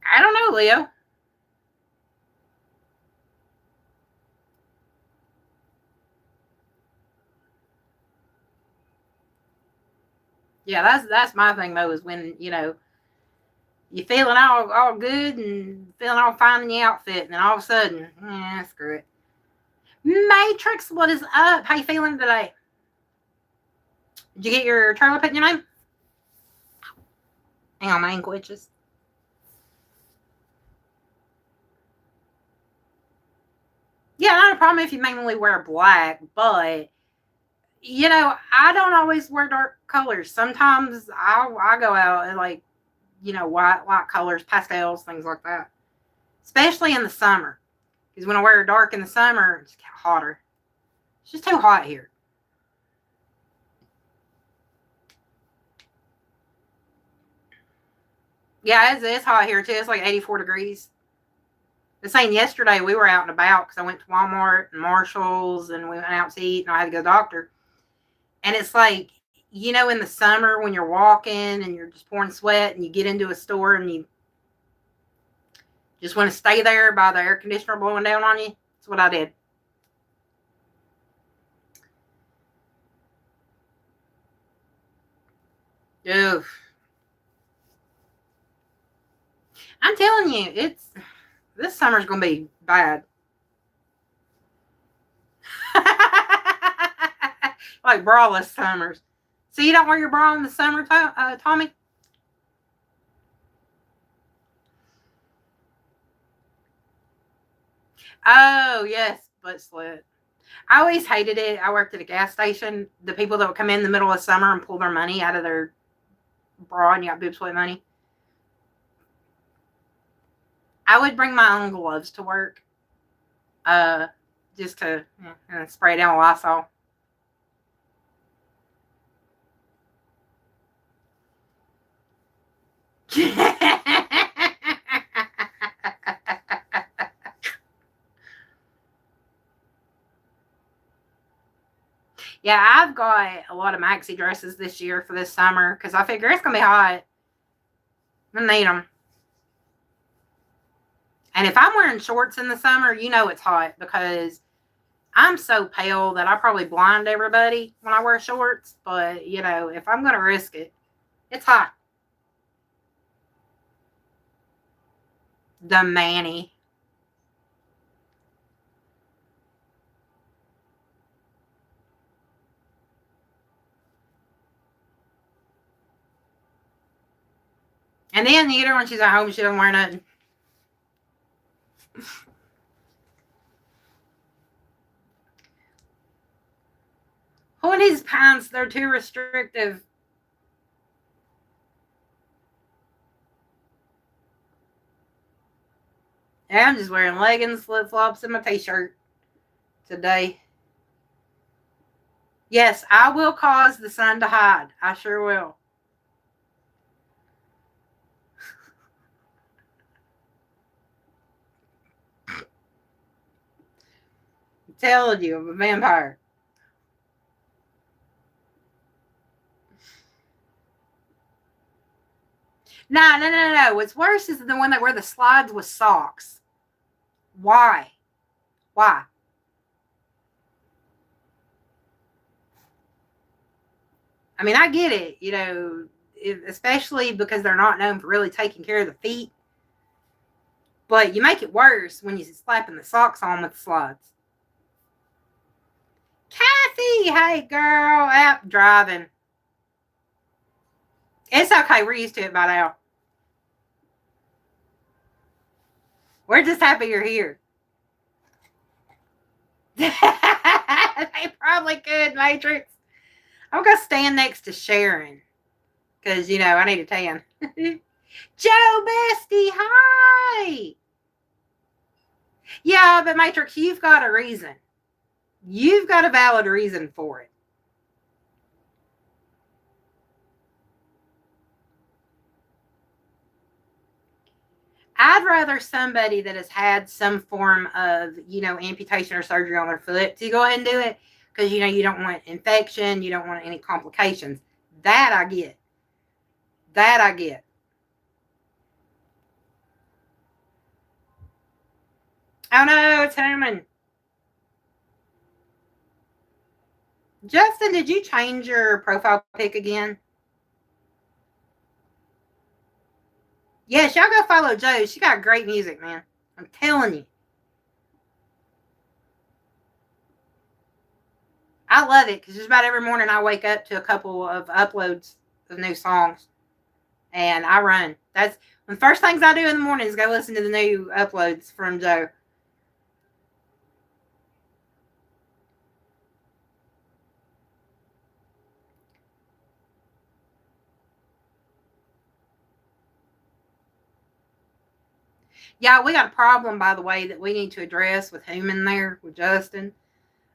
I don't know, Leo. Yeah, that's my thing though, is when, you're feeling all good and feeling all fine in your outfit, and then all of a sudden, screw it. Matrix, what is up? How you feeling today? Did you get your trailer put in your name? Hang on, my ink glitches. Yeah, not a problem if you mainly wear black, but I don't always wear dark colors. Sometimes I go out and, like, white colors, pastels, things like that. Especially in the summer. Because when I wear dark in the summer, it's hotter. It's just too hot here. Yeah, it's hot here too. It's like 84 degrees. The same yesterday, we were out and about because I went to Walmart and Marshall's and we went out to eat and I had to go to the doctor. And it's like, in the summer when you're walking and you're just pouring sweat and you get into a store and you just want to stay there by the air conditioner blowing down on you. That's what I did. Oof. I'm telling you, this summer's going to be bad. Like braless summers. So you don't wear your bra in the summer, Tommy? Oh, yes, butt slit. I always hated it. I worked at a gas station. The people that would come in the middle of summer and pull their money out of their bra and you got boob sweat money. I would bring my own gloves to work. Just to spray down with Lysol. Yeah, I've got a lot of maxi dresses this year for this summer because I figure it's going to be hot. I'm going to need them. And if I'm wearing shorts in the summer, it's hot because I'm so pale that I probably blind everybody when I wear shorts. But, if I'm going to risk it, it's hot. The Manny. And then the other when she's at home, she doesn't wear nothing. Pulling these pants, they're too restrictive. Yeah, I'm just wearing leggings, flip-flops, and my t-shirt today. Yes, I will cause the sun to hide. I sure will. telling you, I'm a vampire. No. What's worse is the one that wear the slides with socks. Why? Why? I mean, I get it, you know, especially because they're not known for really taking care of the feet. But you make it worse when you're slapping the socks on with the slides. Kathy, hey girl, out driving. It's okay, we're used to it by now. We're just happy you're here. They probably could, Matrix. I'm going to stand next to Sharon. Because, you know, I need a tan. Joe Bestie, hi! Yeah, but Matrix, you've got a reason. You've got a valid reason for it. I'd rather somebody that has had some form of, you know, amputation or surgery on their foot to go ahead and do it. Because, you know, you don't want infection. You don't want any complications. That I get. That I get. Oh, no, it's Herman. Justin, did you change your profile pic again? Yes, y'all go follow Jo. She got great music, man. I'm telling you. I love it because just about every morning I wake up to a couple of uploads of new songs. And I run. That's one of the first things I do in the morning is go listen to the new uploads from Jo. Yeah, we got a problem, by the way, that we need to address with whom in there, with Justin.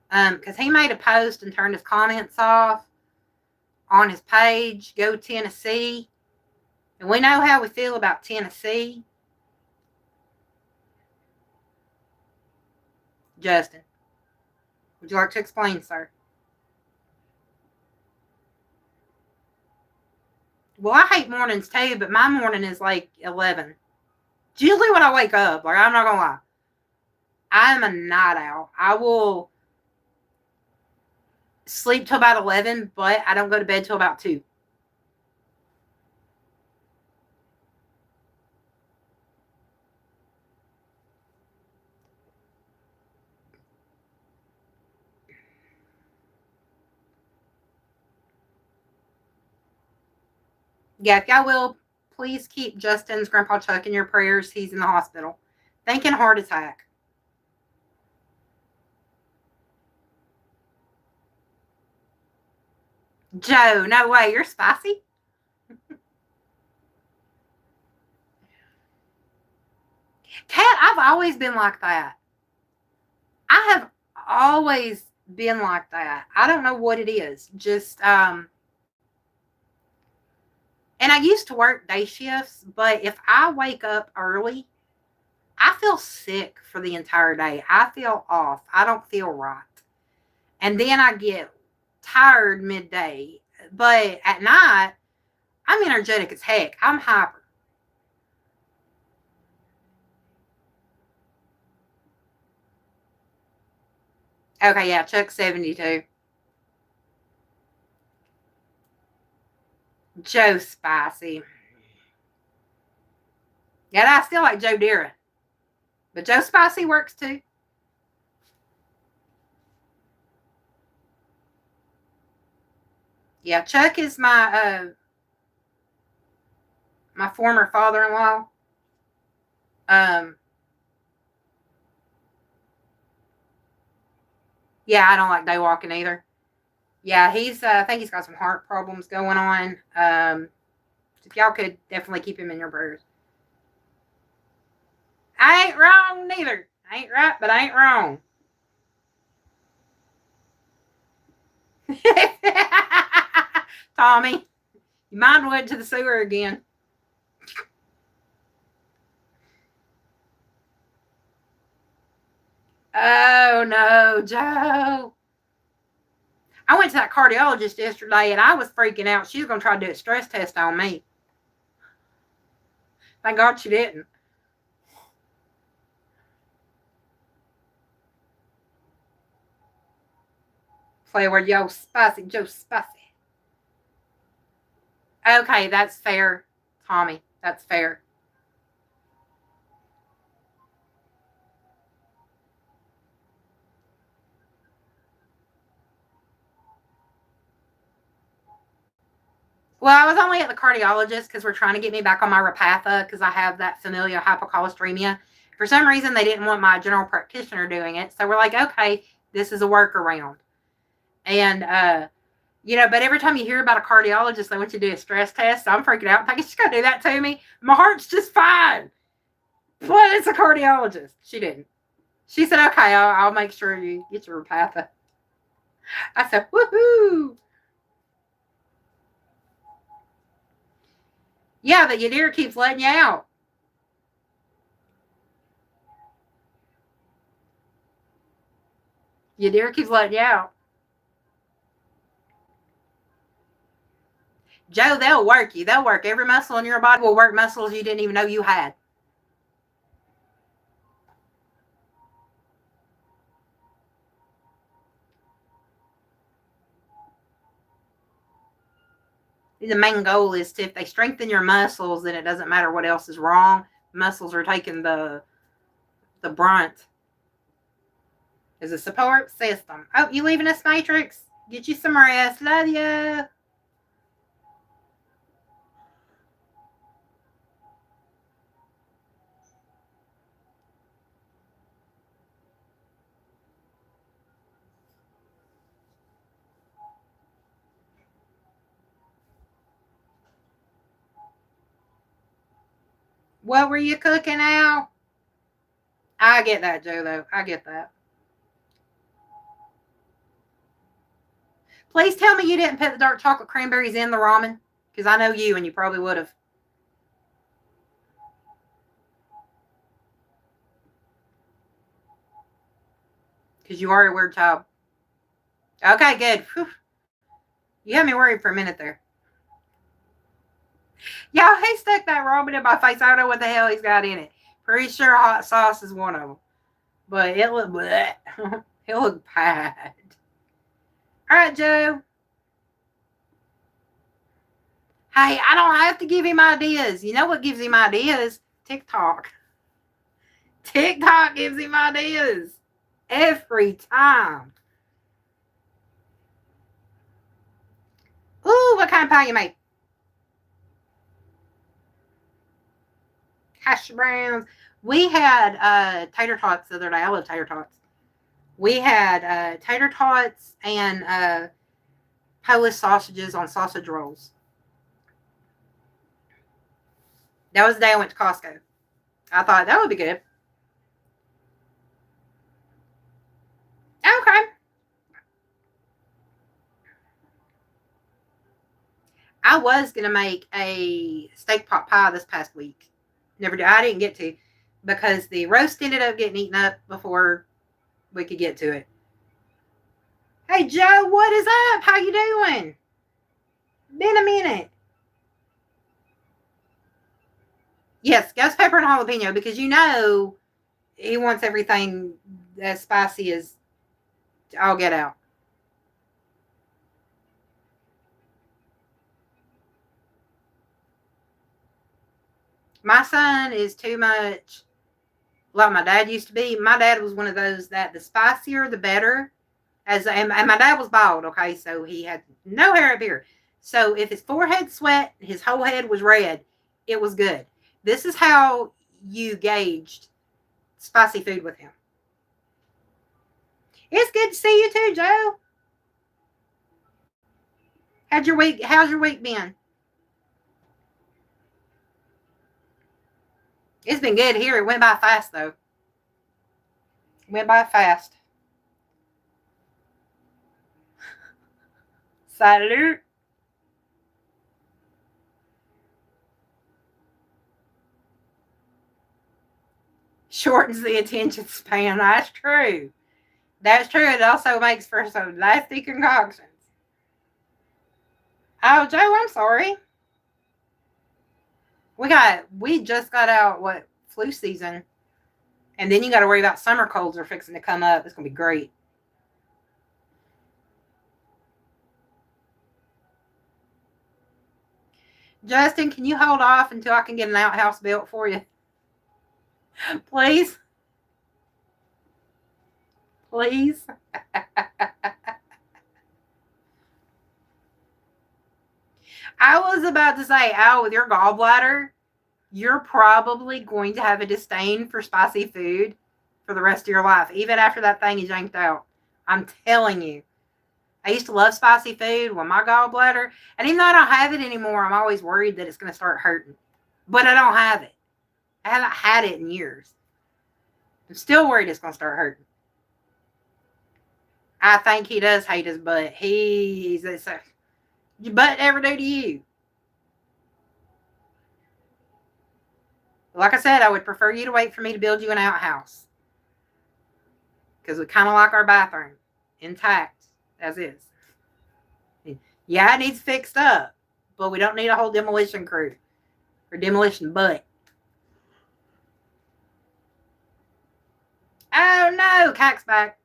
Because he made a post and turned his comments off on his page, Go Tennessee. And we know how we feel about Tennessee. Justin, would you like to explain, sir? Well, I hate mornings too, but my morning is like 11. It's usually when I wake up. Like, I'm not going to lie. I'm a night owl. I will sleep till about 11, but I don't go to bed till about 2. Yeah, if y'all will, please keep Justin's Grandpa Chuck in your prayers. He's in the hospital. Thinking heart attack. Jo, no way. You're spicy? Kat, I've always been like that. I have always been like that. I don't know what it is. Just, and I used to work day shifts, but if I wake up early, I feel sick for the entire day. I feel off. I don't feel right. And then I get tired midday. But at night, I'm energetic as heck. I'm hyper. Okay, yeah, Chuck's 72. Jo spicy. Yeah, I still like Joe Dira. But Jo spicy works too. Yeah, Chuck is my former father-in-law. Yeah, I don't like day walking either. Yeah, he's I think he's got some heart problems going on. If y'all could definitely keep him in your prayers. I ain't wrong neither. I ain't right, but I ain't wrong. Tommy, you mind went to the sewer again. Oh Oh no, Joe. I went to that cardiologist yesterday and I was freaking out. She was going to try to do a stress test on me. Thank God she didn't. Play where Joe spicy, Joe spicy. Okay, that's fair, Tommy. That's fair. Well, I was only at the cardiologist because we're trying to get me back on my Repatha because I have that familial hypocholesteremia. For some reason, they didn't want my general practitioner doing it. So we're like, okay, this is a workaround. And, but every time you hear about a cardiologist, they want you to do a stress test. So I'm freaking out. I'm thinking she's going to do that to me. My heart's just fine. But it's a cardiologist. She didn't. She said, okay, I'll make sure you get your Repatha. I said, woohoo. Yeah, but your deer keeps letting you out. Your deer keeps letting you out. Joe, they'll work you. They'll work every muscle in your body. Will work muscles you didn't even know you had. The main goal is to, if they strengthen your muscles, then it doesn't matter what else is wrong. Muscles are taking the brunt. Is a support system. Oh, you leaving us, Matrix? Get you some rest. Love you. What were you cooking, Al? I get that, Joe, though. I get that. Please tell me you didn't put the dark chocolate cranberries in the ramen, because I know you, and you probably would have. Because you are a weird child. Okay, good. Whew. You had me worried for a minute there. Yeah, he stuck that ramen in my face. I don't know what the hell he's got in it. Pretty sure hot sauce is one of them. But it looked bleh. It looked bad. All right, Joe. Hey, I don't have to give him ideas. You know what gives him ideas? TikTok. TikTok gives him ideas. Every time. Ooh, what kind of pie you make? Hash browns. We had tater tots the other day. I love tater tots. We had tater tots and Polish sausages on sausage rolls. That was the day I went to Costco. I thought that would be good. Okay. I was going to make a steak pot pie this past week. Never did. I didn't get to because the roast ended up getting eaten up before we could get to it. Hey, Joe, what is up? How you doing? Been a minute. Yes, ghost pepper and jalapeno because you know he wants everything as spicy as I'll get out. My son is too much like my dad used to be. My dad was one of those that the spicier, the better. And my dad was bald, okay, so he had no hair up here. So if his forehead sweat, his whole head was red, it was good. This is how you gauged spicy food with him. It's good to see you too, Joe. How's your week been? It's been good here. It went by fast though. It went by fast. Salute. Shortens the attention span. That's true. That's true. It also makes for some nasty concoctions. Oh, Joe, I'm sorry. We just got out flu season, and then you got to worry about summer colds are fixing to come up. It's gonna be great. Justin, can you hold off until I can get an outhouse built for you? Please? Please? I was about to say, Al, with your gallbladder, you're probably going to have a disdain for spicy food for the rest of your life, even after that thing is yanked out. I'm telling you. I used to love spicy food with my gallbladder, and even though I don't have it anymore, I'm always worried that it's going to start hurting. But I don't have it. I haven't had it in years. I'm still worried it's going to start hurting. I think he does hate his butt. He's your butt ever do to you? Like I said, I would prefer you to wait for me to build you an outhouse. Because we kind of like our bathroom intact as is. Yeah, it needs fixed up, but we don't need a whole demolition crew or demolition butt. Oh no, Cac's back.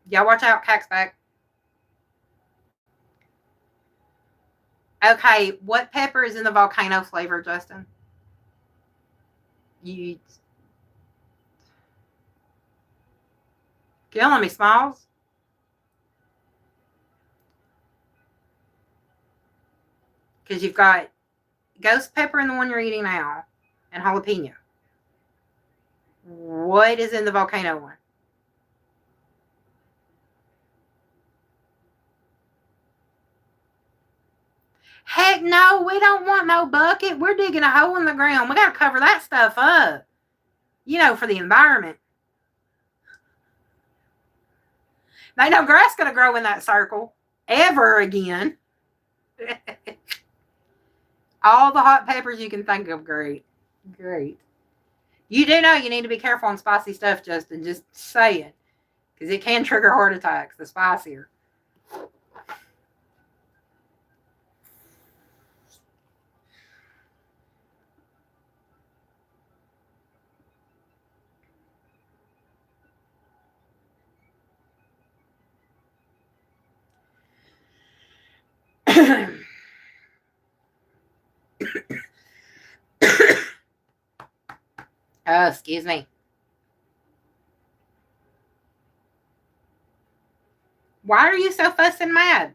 Y'all watch out, Cac's back. Okay, what pepper is in the volcano flavor, Justin? You killing me, Smalls. Because you've got ghost pepper in the one you're eating now and jalapeno. What is in the volcano one? Heck no, we don't want no bucket. We're digging a hole in the ground. We got to cover that stuff up. You know, for the environment. Ain't no grass going to grow in that circle ever again. All the hot peppers you can think of, great. Great. You do know you need to be careful on spicy stuff, Justin. Just saying. Because it can trigger heart attacks, the spicier. Oh, excuse me. Why are you so fussing mad?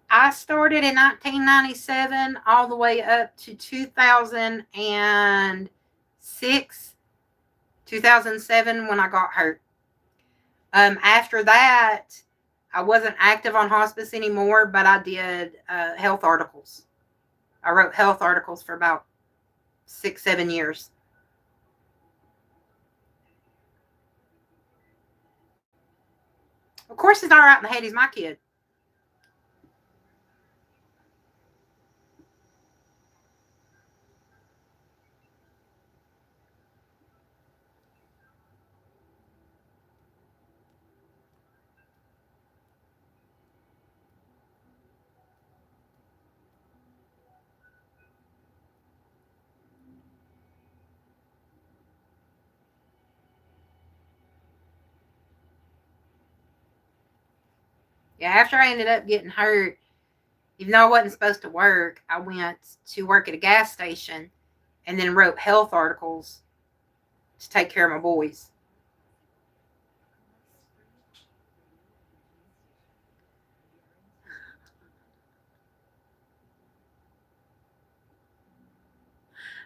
I started in 1997 all the way up to 2006, 2007 when I got hurt. After that, I wasn't active on hospice anymore, but I did health articles. I wrote health articles for about 6-7 years. Of course, he's not right in the head. He's my kid. Yeah, after I ended up getting hurt, even though I wasn't supposed to work, I went to work at a gas station and then wrote health articles to take care of my boys.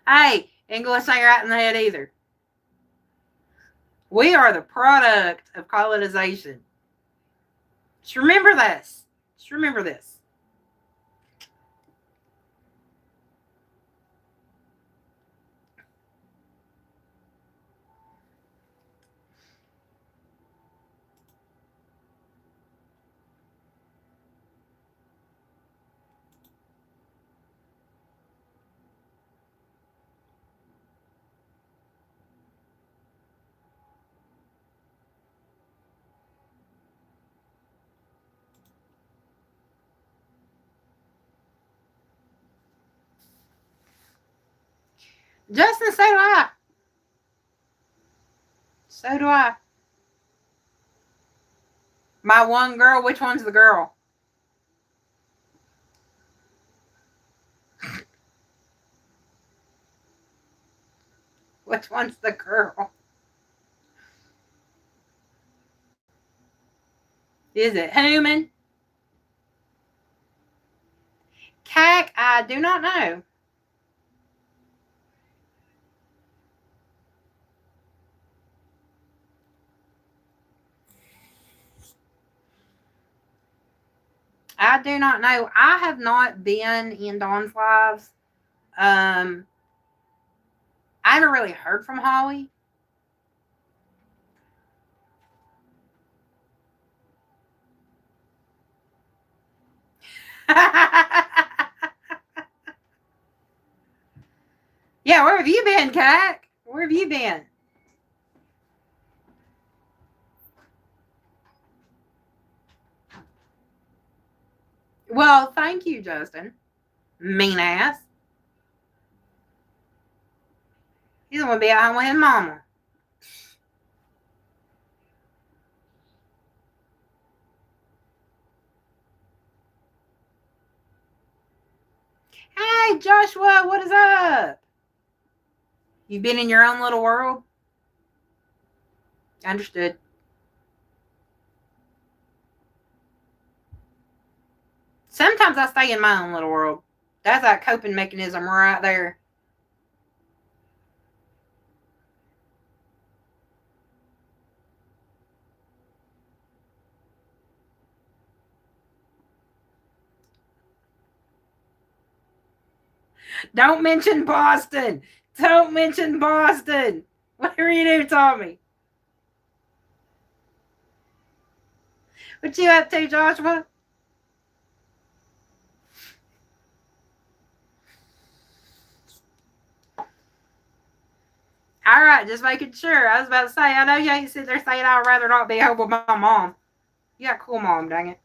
Hey, English ain't right in the head either. We are the product of colonization. Just remember this. Just remember this. Justin, so do I. So do I. My one girl, which one's the girl? Which one's the girl? Is it human? Cack, I do not know. I do not know. I have not been in Dawn's lives. I haven't really heard from Holly. Yeah, where have you been, Cack? Where have you been? Well, thank you, Justin. Mean ass. He's gonna be at home with his mama. Hey, Joshua, what is up? You've been in your own little world? Understood. Sometimes I stay in my own little world. That's that coping mechanism right there. Don't mention Boston. Don't mention Boston. Whatever you do, Tommy. What you up to, Joshua? All right, just making sure. I was about to say, I know you ain't sitting there saying I'd rather not be home with my mom. You got a cool mom, dang it.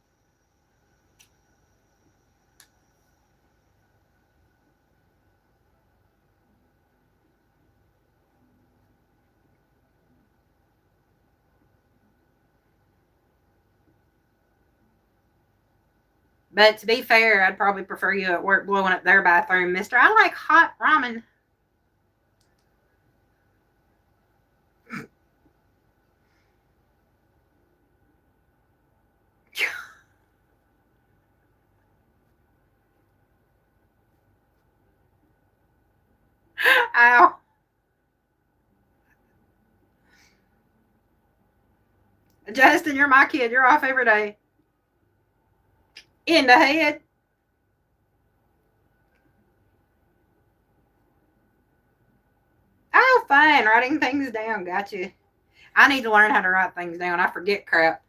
But to be fair, I'd probably prefer you at work blowing up their bathroom, mister. I like hot ramen. Ow. Justin, you're my kid. You're off every day. In the head. Oh, fine. Writing things down. Gotcha. I need to learn how to write things down. I forget crap.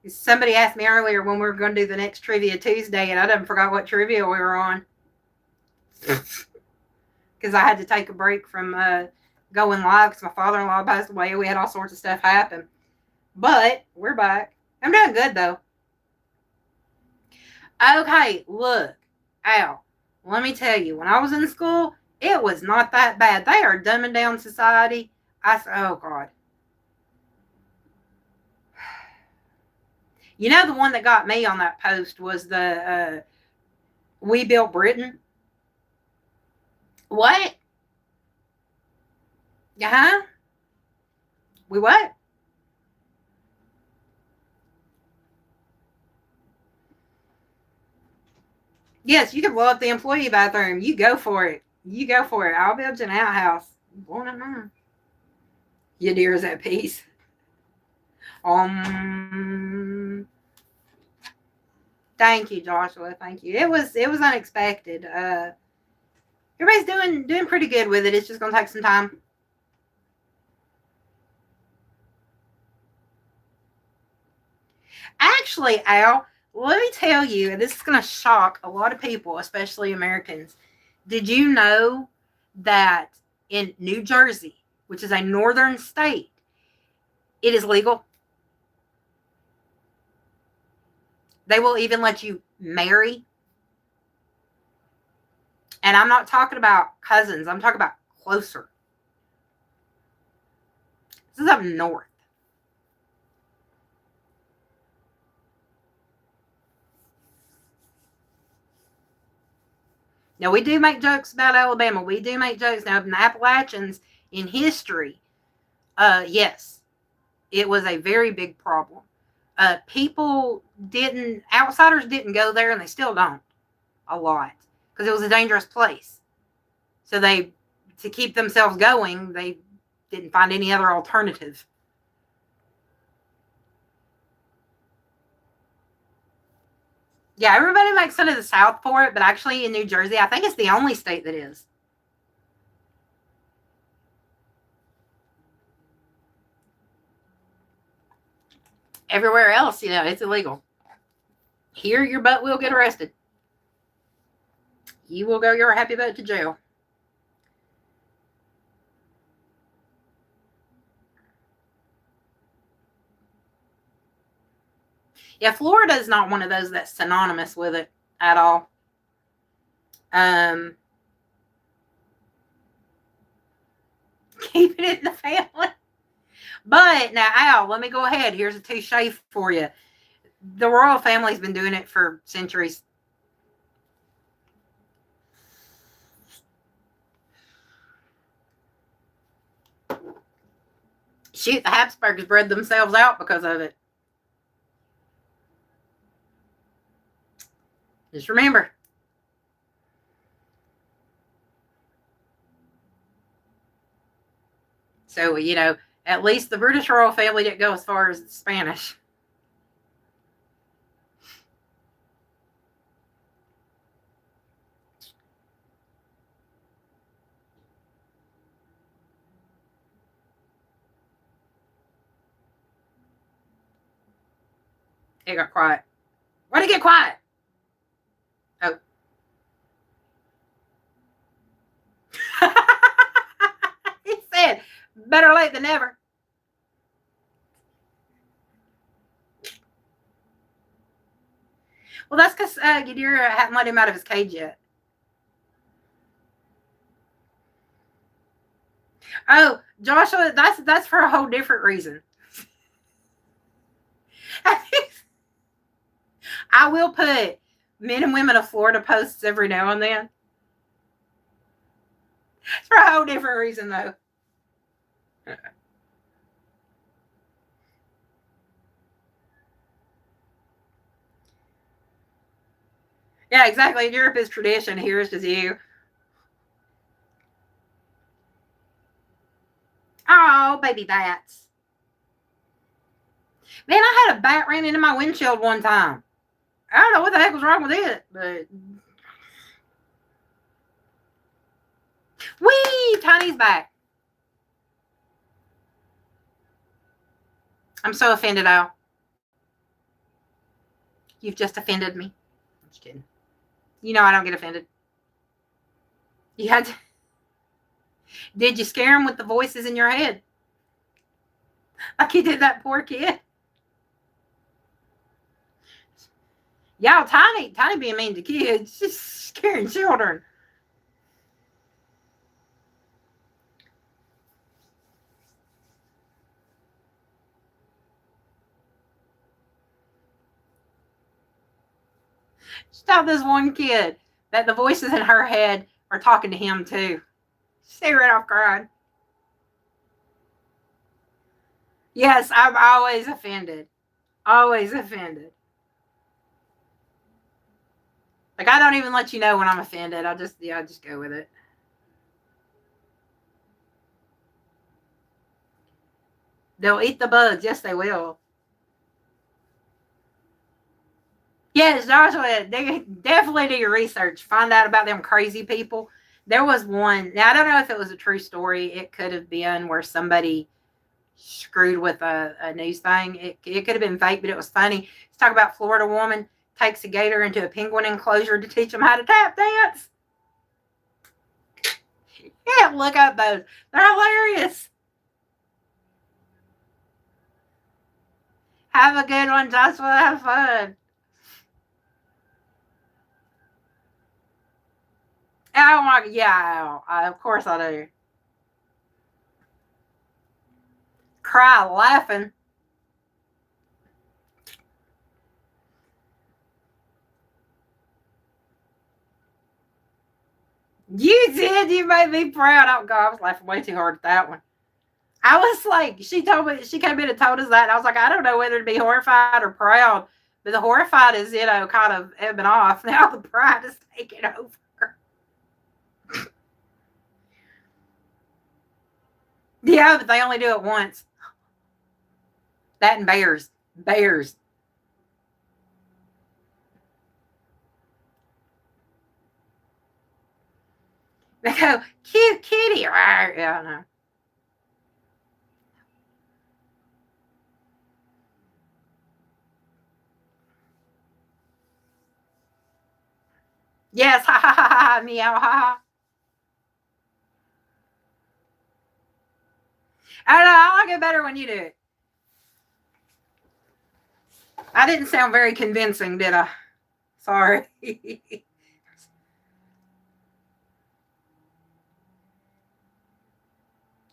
Somebody asked me earlier when we were going to do the next Trivia Tuesday, and I done forgot what trivia we were on. Because I had to take a break from going live because my father-in-law passed away. We had all sorts of stuff happen. But we're back. I'm doing good, though. Okay, look. Al, let me tell you, when I was in school, it was not that bad. They are dumbing down society. I said, oh, God. You know, the one that got me on that post was the We Built Britain. What? Uh-huh. We what? Yes, you can blow up the employee bathroom. You go for it. You go for it. I'll build you an outhouse. Blowing up mine. Your deer is at peace. Thank you, Joshua. Thank you. It was unexpected. Everybody's doing pretty good with it. It's just gonna take some time. Actually, Al, let me tell you, and this is gonna shock a lot of people, especially Americans. Did you know that in New Jersey, which is a northern state, it is legal? They will even let you marry. And I'm not talking about cousins. I'm talking about closer. This is up north. Now, we do make jokes about Alabama. We do make jokes. Now, in the Appalachians, in history, yes, it was a very big problem. Outsiders didn't go there, and they still don't a lot, because it was a dangerous place. So to keep themselves going, they didn't find any other alternative. Yeah, everybody makes fun of the South for it, but actually in New Jersey, I think it's the only state that is. Everywhere else, it's illegal. Here, your butt will get arrested. You will go your happy butt to jail. Yeah, Florida is not one of those that's synonymous with it at all. Keeping it in the family. But now, Al, let me go ahead. Here's a touche for you. The royal family's been doing it for centuries. Shoot, the Habsburgs bred themselves out because of it. Just remember. So, at least the British royal family didn't go as far as the Spanish. It got quiet. Why'd it get quiet? Oh. He said, better late than never. Well, that's because Ghidorah hadn't let him out of his cage yet. Oh, Joshua, that's for a whole different reason. I will put men and women of Florida posts every now and then. It's for a whole different reason, though. Yeah, exactly. In Europe is tradition. Here is just you. Oh, baby bats. Man, I had a bat ran into my windshield one time. I don't know what the heck was wrong with it, but... Whee! Tiny's back. I'm so offended, Al. You've just offended me. I'm just kidding. I don't get offended. You had to... Did you scare him with the voices in your head? Like you did that poor kid? Y'all, Tiny being mean to kids. Just scaring children. Just tell this one kid that the voices in her head are talking to him too. Stay right off crying. Yes, I'm always offended. Always offended. Like, I don't even let you know when I'm offended. I just go with it. They'll eat the bugs. Yes, they will. Yes, Joshua, they definitely do your research. Find out about them crazy people. There was one. Now, I don't know if it was a true story. It could have been where somebody screwed with a news thing. It could have been fake, but it was funny. Let's talk about Florida woman takes a gator into a penguin enclosure to teach them how to tap dance. Yeah, look up those. They're hilarious. Have a good one, Joshua. Have fun. Oh my, yeah, of course I do. cry laughing. You did. You made me proud. Oh, God, I was laughing way too hard at that one. I was like, she came in and told us that, and I was like, I don't know whether to be horrified or proud. But the horrified is, kind of ebbing off. Now the pride is taking over. Yeah, but they only do it once. That and bears. Bears. They go, cute kitty. Yeah, I know. Yes, ha ha ha ha, meow, ha ha. I don't know. I like it better when you do it. I didn't sound very convincing, did I? Sorry.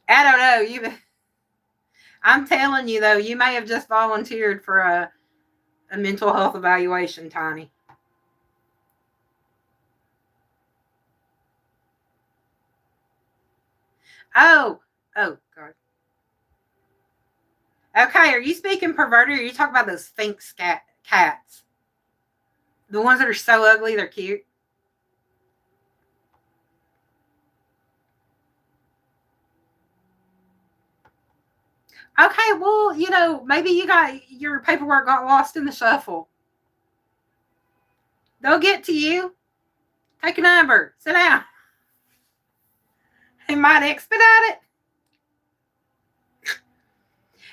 I don't know. I'm telling you though, you may have just volunteered for a mental health evaluation, Tiny. Oh God. Okay, are you speaking perverted, or are you talking about those Sphinx cats? The ones that are so ugly, they're cute. Okay, well, maybe your paperwork got lost in the shuffle. They'll get to you. Take a number. Sit down. They might expedite it.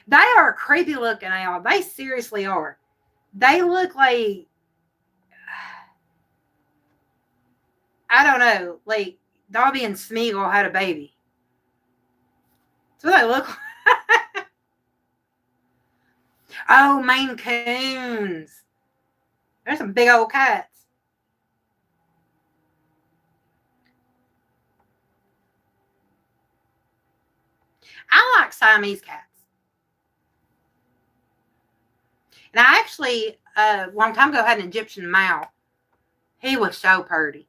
They are creepy looking, y'all. They seriously are. They look like, I don't know, like Dobby and Smeagol had a baby. That's what they look like. Oh, Maine Coons. There's some big old cats. I like Siamese cats. And I actually, a long time ago, had an Egyptian Mao. He was so purty.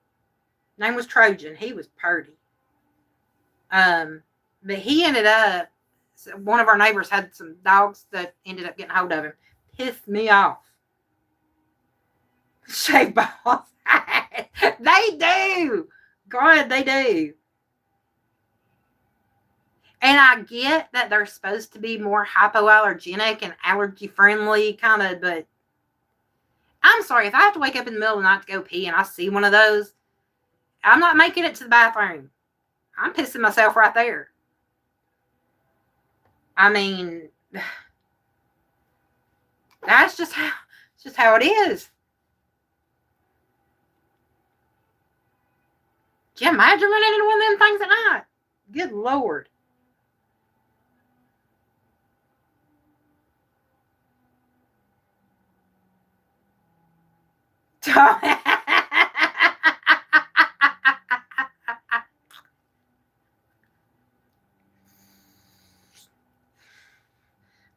Name was Trojan. He was purty. But he ended up, one of our neighbors had some dogs that ended up getting hold of him. Pissed me off. Shave balls. They do. God, they do. And I get that they're supposed to be more hypoallergenic and allergy friendly, kind of, but I'm sorry, if I have to wake up in the middle of the night to go pee and I see one of those, I'm not making it to the bathroom. I'm pissing myself right there. I mean, that's just how it is. Can you imagine running into one of them things at night? Good Lord.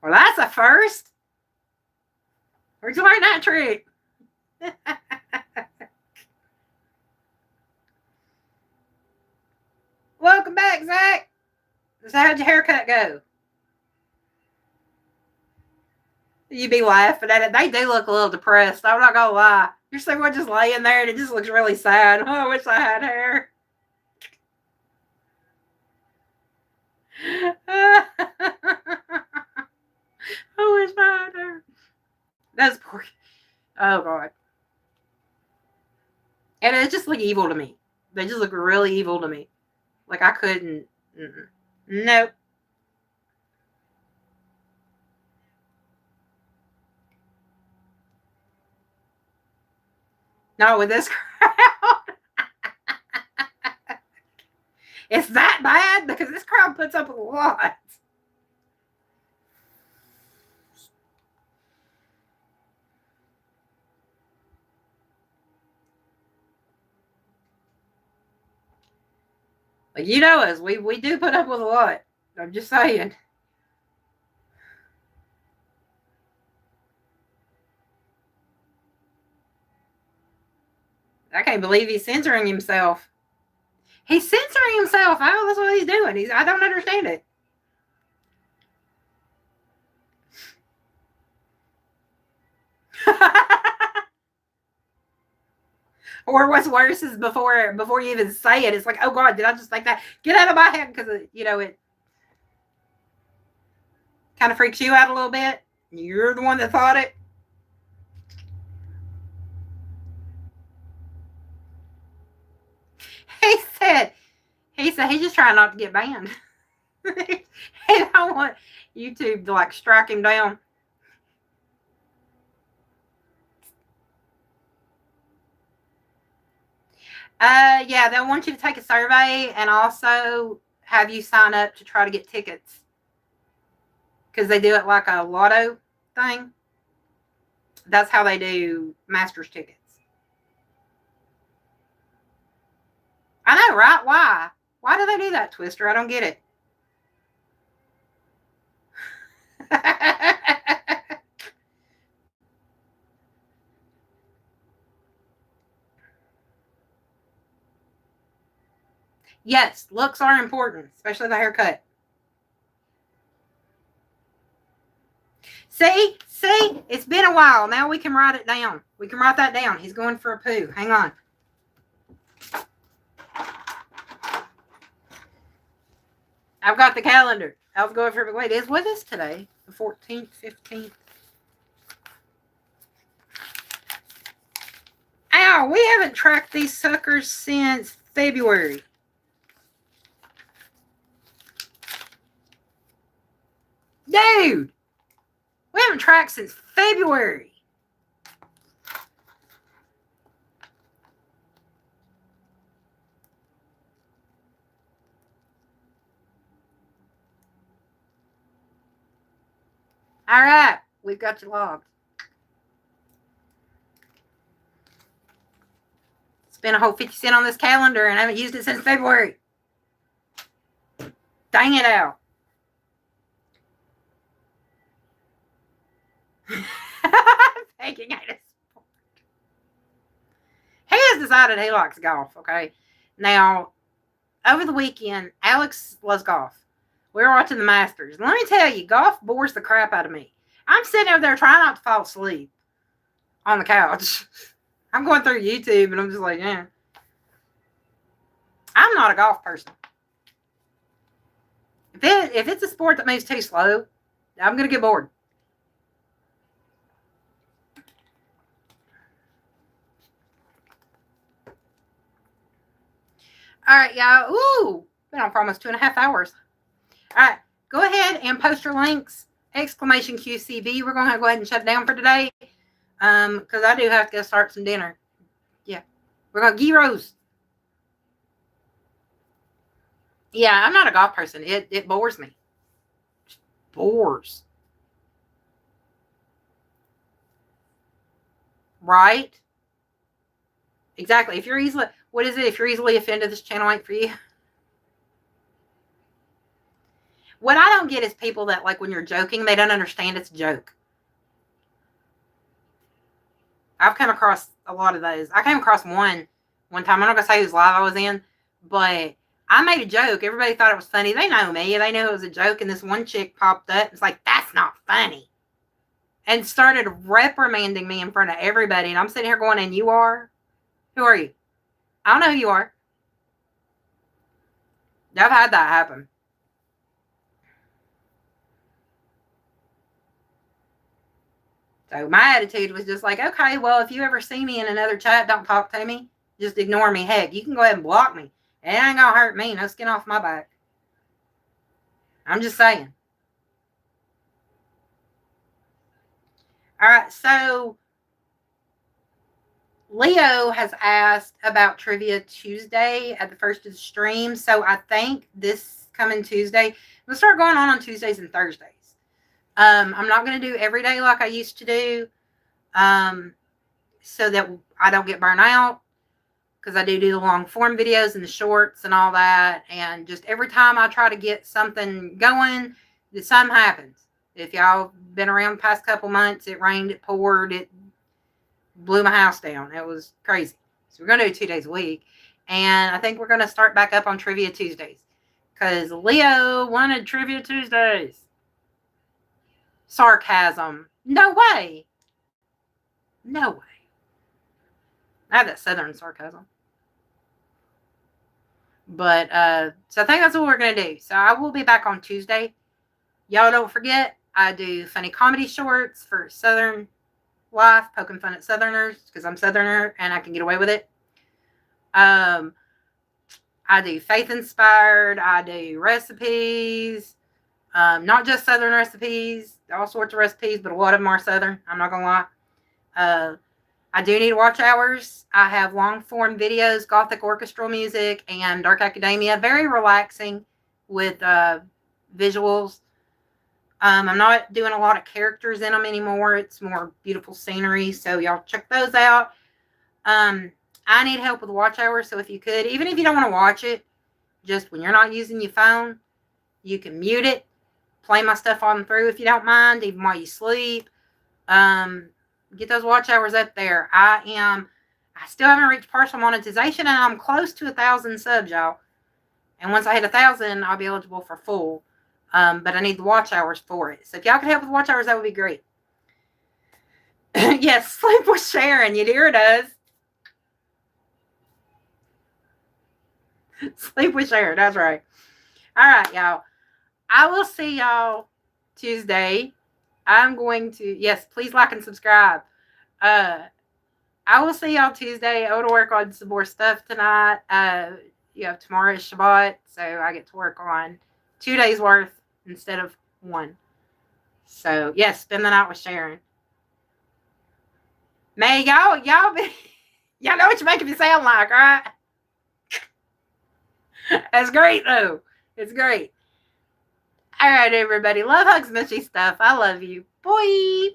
Well, that's a first. Where'd you learn that trick? Welcome back, Zach. So how'd your haircut go? You be laughing at it. They do look a little depressed. I'm not gonna lie. You're someone just laying there and it just looks really sad. Oh, I wish I had hair. I wish I had hair. That's poor. Oh God. And it just look evil to me. They just look really evil to me. Like I couldn't. Nope. Not with this crowd. It's that bad because this crowd puts up a lot. Like, you know us, we do put up with a lot. I'm just saying. can't believe he's censoring himself. He's censoring himself. Oh, that's what he's doing. I don't understand it. Or what's worse is before you even say it, it's like, oh God, did I just think that? Get out of my head, because it kind of freaks you out a little bit. You're the one that thought it. He said he's just trying not to get banned. He don't want YouTube to like strike him down. Yeah, they'll want you to take a survey and also have you sign up to try to get tickets, because they do it like a lotto thing. That's how they do Masters tickets. I know, right? Why? Why do they do that, Twister? I don't get it. Yes, looks are important, especially the haircut. See, it's been a while. Now we can write it down. We can write that down. He's going for a poo. Hang on. I've got the calendar. I was going for, wait, is what is today? The 14th, 15th. Ow, we haven't tracked these suckers since February. Dude, we haven't tracked since February. All right, we've got you logged. Spent a whole 50 cents on this calendar and I haven't used it since February. Dang it out. Taking out a sport. He has decided he likes golf, okay? Now, over the weekend, Alex loves golf. We were watching the Masters. Let me tell you, golf bores the crap out of me. I'm sitting over there trying not to fall asleep on the couch. I'm going through YouTube and I'm just like, yeah. I'm not a golf person. If it's a sport that moves too slow, I'm going to get bored. All right, y'all. Ooh, been on for almost 2.5 hours. All right, go ahead and post your links. Exclamation QCB. We're going to go ahead and shut it down for today. Because I do have to go start some dinner. Yeah. We're going to gyros. Yeah, I'm not a golf person. It bores me. Just bores. Right? Exactly. If you're easily, what is it? If you're easily offended, this channel ain't for you. What I don't get is people that, like, when you're joking, they don't understand it's a joke. I've come across a lot of those. I came across one time. I'm not going to say whose live I was in, but I made a joke. Everybody thought it was funny. They know me. They knew it was a joke, and this one chick popped up. It's like, that's not funny. And started reprimanding me in front of everybody. And I'm sitting here going, and you are? Who are you? I don't know who you are. I've had that happen. So my attitude was just like, okay, well, if you ever see me in another chat, don't talk to me. Just ignore me. Heck, you can go ahead and block me. It ain't going to hurt me. No skin off my back. I'm just saying. All right, so Leo has asked about Trivia Tuesday at the first of the stream. So I think this coming Tuesday, we'll start going on Tuesdays and Thursdays. I'm not going to do every day like I used to do, so that I don't get burnt out, because I do the long form videos and the shorts and all that. And just every time I try to get something going, something happens. If y'all been around the past couple months, it rained, it poured, it blew my house down. It was crazy. So we're going to do 2 days a week. And I think we're going to start back up on Trivia Tuesdays. Because Leo wanted Trivia Tuesdays. Sarcasm. No way. No way. I have that Southern sarcasm. But, so I think that's what we're going to do. So I will be back on Tuesday. Y'all don't forget, I do funny comedy shorts for Southern life, poking fun at Southerners, because I'm Southerner and I can get away with it. I do faith-inspired. I do recipes. Not just Southern recipes, all sorts of recipes, but a lot of them are Southern. I'm not going to lie. I do need watch hours. I have long-form videos, Gothic orchestral music, and Dark Academia. Very relaxing with visuals. I'm not doing a lot of characters in them anymore. It's more beautiful scenery, so y'all check those out. I need help with watch hours, so if you could, even if you don't want to watch it, just when you're not using your phone, you can mute it, play my stuff on through if you don't mind, even while you sleep. Get those watch hours up there. I still haven't reached partial monetization, and I'm close to 1,000 subs, y'all. And once I hit 1,000, I'll be eligible for full. But I need the watch hours for it. So if y'all could help with watch hours, that would be great. Yes, sleep with Sharon. You dear does. Sleep with Sharon. That's right. All right, y'all. I will see y'all Tuesday. I'm going to, yes, please like and subscribe. I will see y'all Tuesday. I want to work on some more stuff tonight. Tomorrow is Shabbat, so I get to work on 2 days worth instead of 1. So, yes, spend the night with Sharon. May y'all know what you're making me sound like, right? That's great, though. It's great. All right, everybody. Love, hugs, mushy stuff. I love you. Boy.